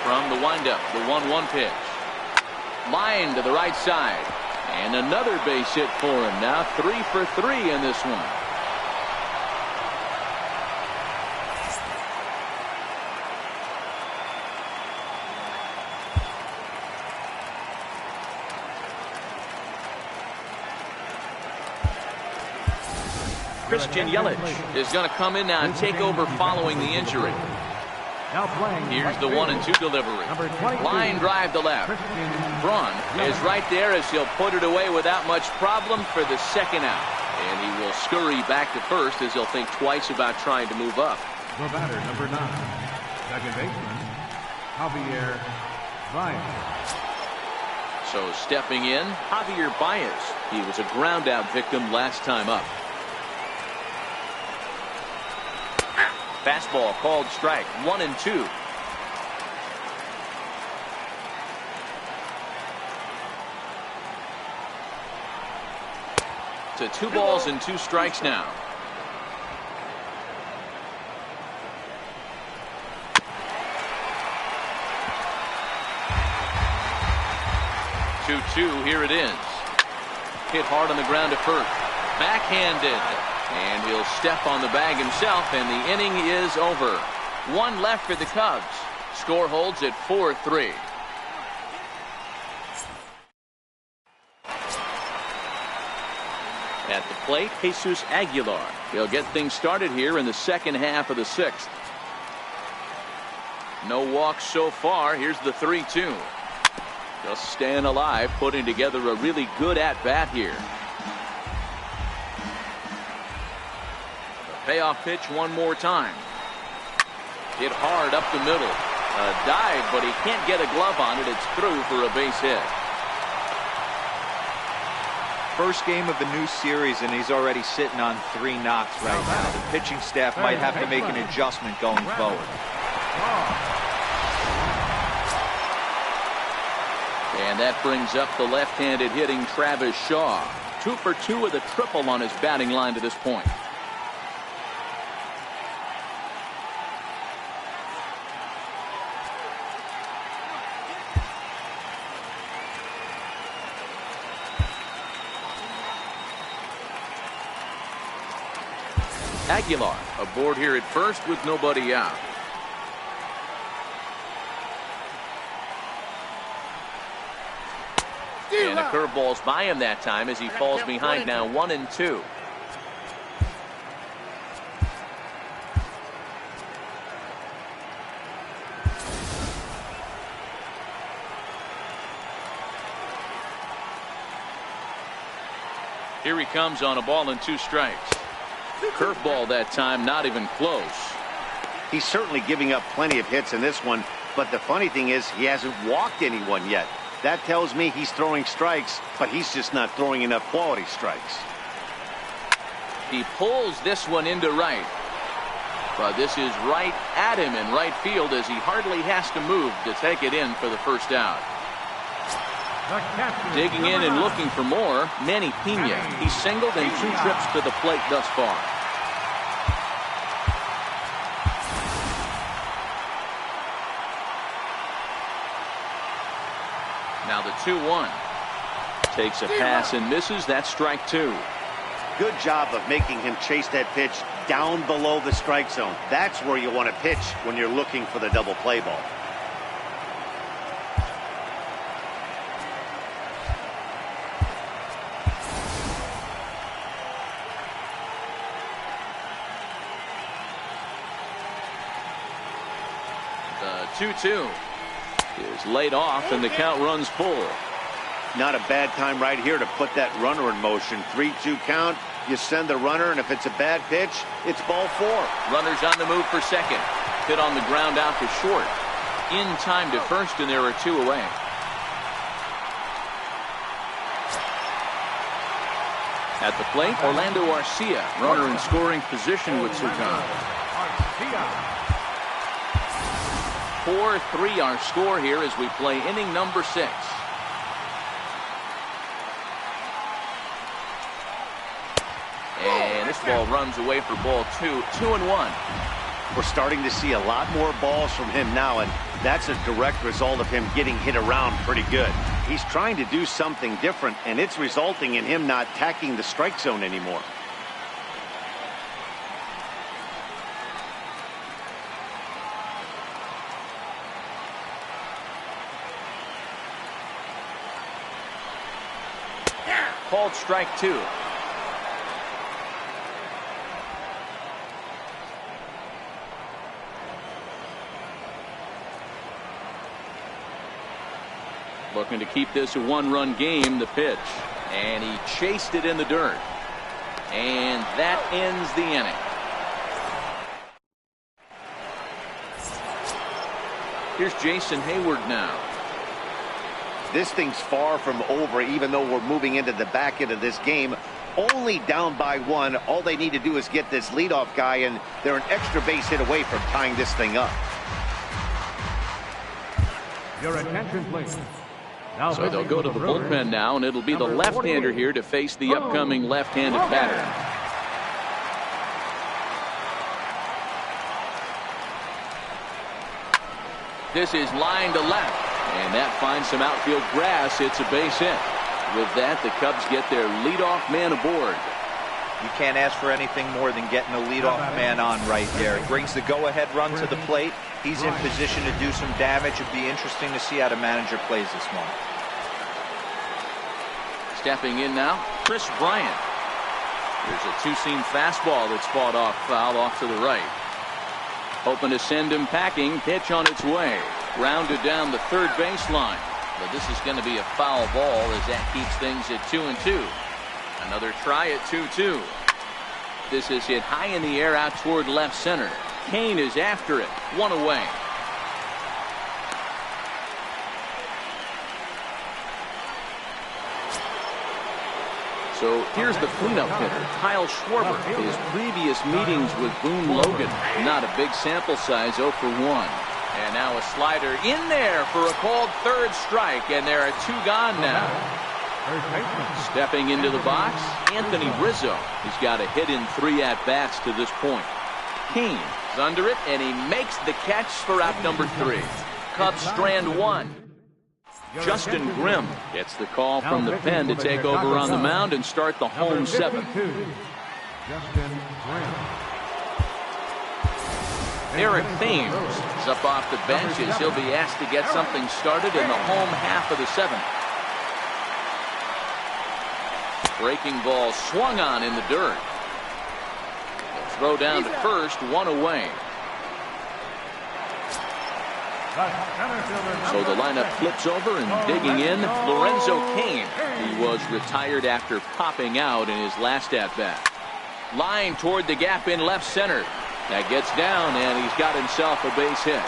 Speaker 1: From the windup, the 1-1 pitch. Line to the right side. And another base hit for him. Now 3 for 3 in this one. Christian Yelich is going to come in now and take over following the injury. Here's the 1-2 delivery. Line drive to left. Braun is right there as he'll put it away without much problem for the second out. And he will scurry back to first as he'll think twice about trying to move up.
Speaker 3: The batter, number 9, second baseman, Javier Baez.
Speaker 1: So stepping in, Javier Baez. He was a ground out victim last time up. Fastball called strike. 1-2. To 2 balls and 2 strikes now. Two, here it is. Hit hard on the ground to first. Backhanded. And he'll step on the bag himself, and the inning is over. 1 left for the Cubs. Score holds at 4-3. At the plate, Jesus Aguilar. He'll get things started here in the second half of the 6th. No walks so far. Here's the 3-2. Just staying alive, putting together a really good at-bat here. Payoff pitch one more time. Hit hard up the middle. A dive, but he can't get a glove on it. It's through for a base hit.
Speaker 2: First game of the new series, and he's already sitting on 3 knocks right now. The pitching staff might have to make an adjustment going forward.
Speaker 1: And that brings up the left-handed hitting Travis Shaw. 2 for 2 with a triple on his batting line to this point. Aguilar aboard here at first with nobody out. And the curveball's by him that time as he falls behind now 1-2. Here he comes on a ball and 2 strikes. Curveball that time, not even close.
Speaker 4: He's certainly giving up plenty of hits in this one, But the funny thing is he hasn't walked anyone yet. That tells me he's throwing strikes, but he's just not throwing enough quality strikes.
Speaker 1: He pulls this one into right. But this is right at him in right field as he hardly has to move to take it in for the first out. Digging in and looking for more, Manny Pena. He's singled in 2 trips to the plate thus far. Now the 2-1. Takes a pass and misses. That's strike 2.
Speaker 4: Good job of making him chase that pitch down below the strike zone. That's where you want to pitch when you're looking for the double play ball.
Speaker 1: The 2-2 is laid off and the count runs full.
Speaker 4: Not a bad time right here to put that runner in motion. 3-2 count. You send the runner, and if it's a bad pitch, it's ball 4.
Speaker 1: Runners on the move for second. Hit on the ground out to short. In time to first, and there are 2 away. At the plate, Orlando Arcia, runner in scoring position with 2 gone. 4-3 our score here as we play inning number 6. And this ball runs away for ball 2. 2-1.
Speaker 4: We're starting to see a lot more balls from him now, and that's a direct result of him getting hit around pretty good. He's trying to do something different, and it's resulting in him not tacking the strike zone anymore.
Speaker 1: Called strike 2. Looking to keep this a 1-run game. The pitch, and he chased it in the dirt, and that ends the inning. Here's Jason Hayward now.
Speaker 4: This thing's far from over, even though we're moving into the back end of this game. Only down by 1. All they need to do is get this leadoff guy, and they're an extra base hit away from tying this thing up.
Speaker 3: Your attention, please.
Speaker 1: So they'll go to the bullpen now, and it'll be the left-hander here to face the upcoming left-handed batter. This is line to left, and that finds some outfield grass. It's a base hit. With that, the Cubs get their leadoff man aboard.
Speaker 2: You can't ask for anything more than getting a leadoff man on right there. It brings the go-ahead run to the plate. He's in position to do some damage. It'd be interesting to see how the manager plays this one.
Speaker 1: Stepping in now, Chris Bryant. There's a 2-seam fastball that's fought off foul off to the right. Hoping to send him packing. Pitch on its way. Grounded down the third baseline. But this is going to be a foul ball as that keeps things at 2-2. Another try at 2-2. This is hit high in the air out toward left center. Kane is after it. 1 away. So here's the cleanup hitter, Kyle Schwarber. His previous meetings with Boone Logan. Not a big sample size, 0 for 1. And now a slider in there for a called third strike, and there are 2 gone now. Stepping into the box, Anthony Rizzo. He's got a hit in 3 at-bats to this point. Kane is under it, and he makes the catch for out number 3. Cubs strand 1. Justin Grimm gets the call from the pen to take over on the mound and start the home 7th. Eric Thames is up off the bench as he'll be asked to get something started in the home half of the 7th. Breaking ball swung on in the dirt. They'll throw down to first, 1 away. So the lineup flips over, and digging in, Lorenzo Cain. He was retired after popping out in his last at-bat. Line toward the gap in left center. That gets down, and he's got himself a base hit.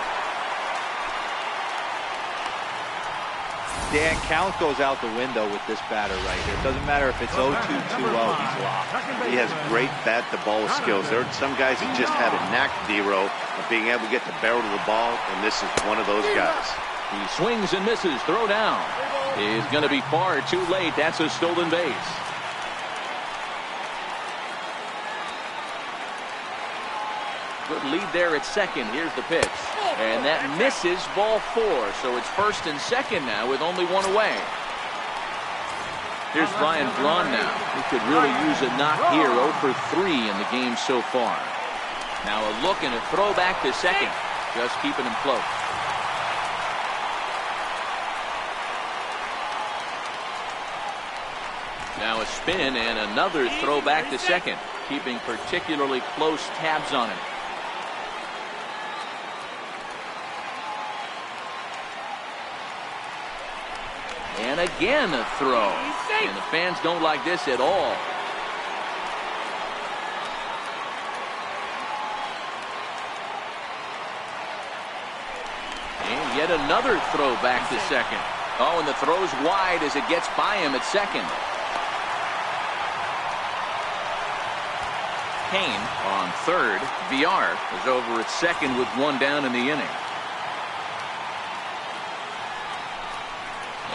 Speaker 2: Dan, count goes out the window with this batter right here. It doesn't matter if it's 0-2, 2-0, he's locked.
Speaker 4: He has great bat-to-ball skills. There are some guys that just have a knack, D-Row, of being able to get the barrel to the ball, and this is one of those guys.
Speaker 1: He swings and misses. Throw down. Is going to be far too late. That's a stolen base. Good lead there at second. Here's the pitch. And that misses, ball 4. So it's first and second now with only one away. Here's Ryan Braun now. He could really use a knock here. 0 for 3 in the game so far. Now a look and a throw back to second. Just keeping him close. Now a spin and another throw back to second. Keeping particularly close tabs on him. And again a throw. And the fans don't like this at all. And yet another throw back to second. Oh, and the throw's wide as it gets by him at second. Kane on third. VR is over at second with one down in the inning.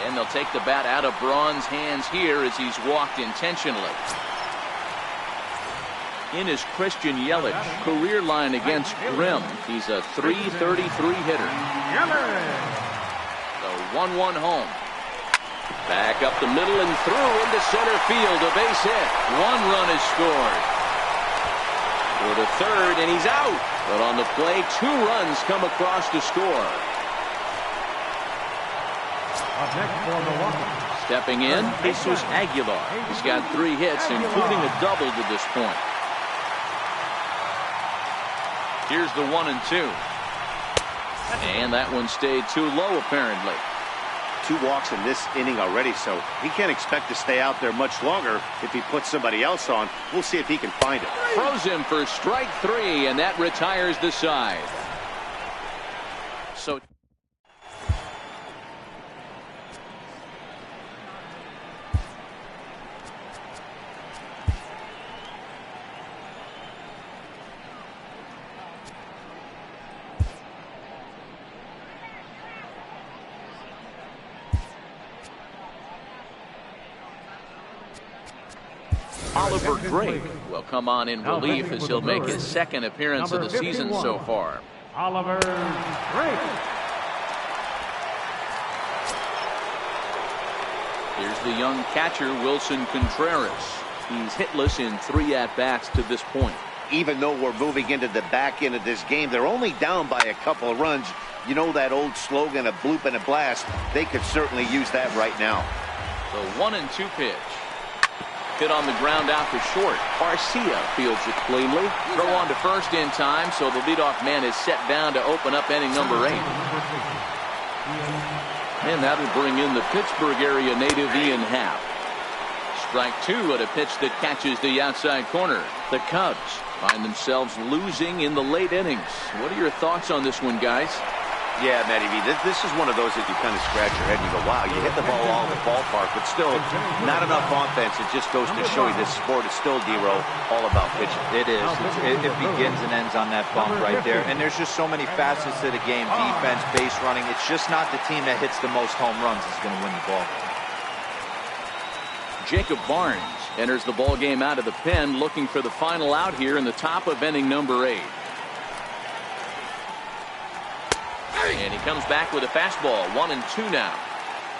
Speaker 1: And they'll take the bat out of Braun's hands here as he's walked intentionally. In is Christian Yelich. Career line against Grimm. He's a .333 hitter. The 1-1 home. Back up the middle and through into center field. A base hit. 1 run is scored. For the third, and he's out. But on the play, 2 runs come across to score.
Speaker 3: Up next for Milwaukee.
Speaker 1: Stepping in, Jesus Aguilar. He's got 3 hits, including a double to this point. Here's the 1-2. And that one stayed too low, apparently.
Speaker 4: 2 walks in this inning already, so he can't expect to stay out there much longer if he puts somebody else on. We'll see if he can find it.
Speaker 1: Throws him for strike 3, and that retires the side. So Oliver Drake will come on in relief as he'll make his second appearance of the season so far.
Speaker 3: Oliver Drake.
Speaker 1: Here's the young catcher, Wilson Contreras. He's hitless in 3 at-bats to this point.
Speaker 4: Even though we're moving into the back end of this game, they're only down by a couple of runs. You know that old slogan, a bloop and a blast. They could certainly use that right now.
Speaker 1: The 1-2 pitch. Hit on the ground out to short. Garcia fields it cleanly. Throw on to first in time, so the leadoff man is set down to open up inning number 8. And that'll bring in the Pittsburgh area native Ian Happ. Strike 2 at a pitch that catches the outside corner. The Cubs find themselves losing in the late innings. What are your thoughts on this one, guys?
Speaker 4: Yeah, Matty V, this is one of those that you kind of scratch your head and you go, wow, you hit the ball all in the ballpark, but still not enough offense. It just goes to show you this sport is still, D-Row, all about pitching.
Speaker 2: It is. It begins and ends on that bump right there. And there's just so many facets to the game. Defense, base running. It's just not the team that hits the most home runs is going to win the ball.
Speaker 1: Jacob Barnes enters the ball game out of the pen, looking for the final out here in the top of inning number 8. And he comes back with a fastball. 1-2 now.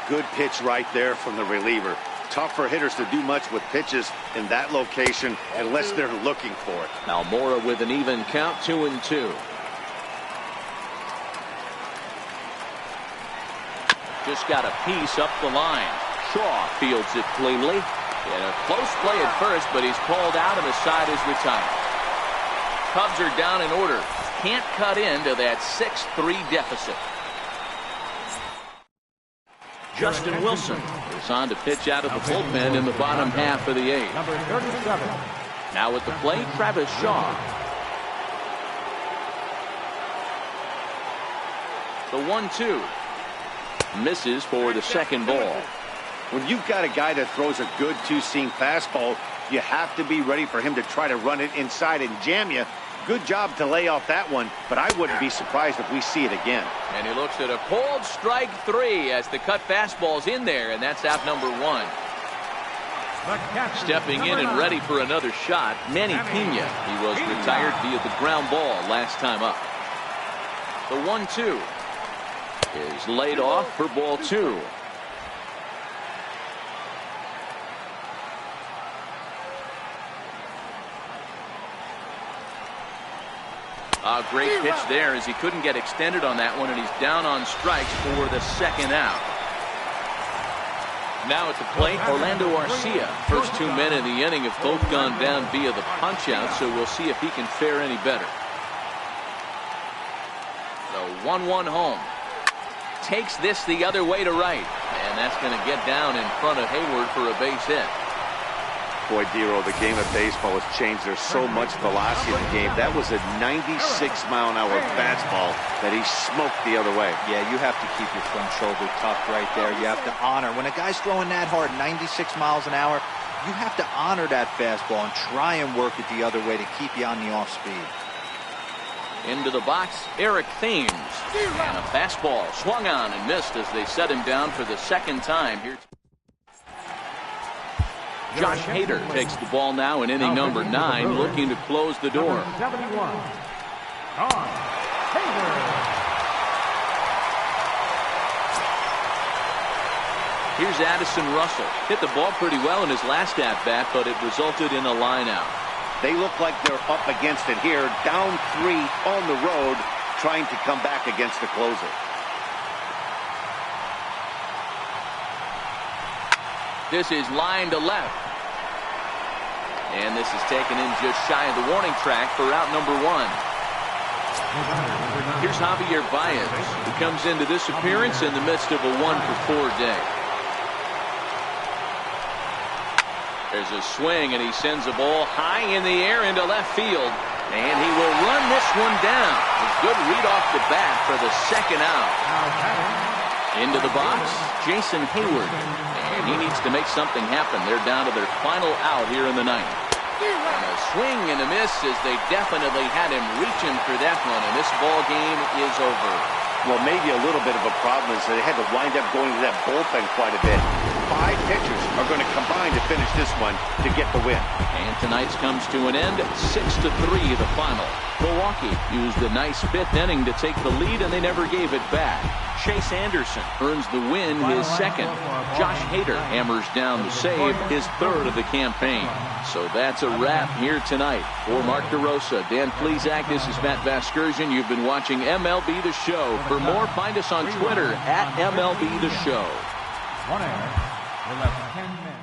Speaker 4: Good pitch right there from the reliever. Tough for hitters to do much with pitches in that location unless they're looking for it.
Speaker 1: Almora with an even count, 2-2. Just got a piece up the line. Shaw fields it cleanly. And a close play at first, but he's called out and the side is retired. Cubs are down in order. Can't cut into that 6-3 deficit. Justin Wilson is on to pitch out of the bullpen in the bottom half of the 8th.
Speaker 3: Number 37.
Speaker 1: Now at the plate, Travis Shaw. The 1-2. Misses for the second ball.
Speaker 4: When you've got a guy that throws a good two-seam fastball, you have to be ready for him to try to run it inside and jam you. Good job to lay off that one, but I wouldn't be surprised if we see it again.
Speaker 1: And he looks at a cold strike 3 as the cut fastball's in there, and that's out number 1. Stepping in and ready for another shot, Manny Pena. He was retired via the ground ball last time up. The 1-2 is laid off for ball 2. A great pitch there as he couldn't get extended on that one, and he's down on strikes for the second out. Now at the plate, Orlando Arcia. First 2 men in the inning have both gone down via the punch-out, so we'll see if he can fare any better. The 1-1 home. Takes this the other way to right, and that's going to get down in front of Hayward for a base hit.
Speaker 4: Boy, Dero, the game of baseball has changed. There's so much velocity in the game. That was a 96-mile-an-hour fastball that he smoked the other way.
Speaker 2: Yeah, you have to keep your front shoulder tucked right there. You have to honor. When a guy's throwing that hard, 96 miles an hour, you have to honor that fastball and try and work it the other way to keep you on the off speed.
Speaker 1: Into the box, Eric Thames. And a fastball swung on and missed as they set him down for the second time here. Josh Hader takes the ball now in inning number 9, looking to close the door. Here's Addison Russell. Hit the ball pretty well in his last at-bat, but it resulted in a line-out.
Speaker 4: They look like they're up against it here, down 3 on the road, trying to come back against the closer.
Speaker 1: This is line to left. And this is taken in just shy of the warning track for out number 1. Here's Javier Baez, who comes into this appearance in the midst of a 1-for-4 day. There's a swing, and he sends a ball high in the air into left field. And he will run this one down. A good read off the bat for the second out. Into the box, Jason Hayward. And he needs to make something happen. They're down to their final out here in the 9th. And a swing and a miss as they definitely had him reaching for that one. And this ball game is over.
Speaker 4: Well, maybe a little bit of a problem is that they had to wind up going to that bullpen quite a bit. 5 pitchers are going to combine to finish this one to get the win.
Speaker 1: And tonight's comes to an end, 6-3 the final. Milwaukee used a nice 5th inning to take the lead, and they never gave it back. Chase Anderson earns the win, his 2nd. Josh Hader hammers down the save, his 3rd of the campaign. So that's a wrap here tonight. For Mark DeRosa, Dan Plesac, this is Matt Vasgersian. You've been watching MLB The Show. For more, find us on Twitter at MLB The Show.
Speaker 3: 1 error. We're left 10 men.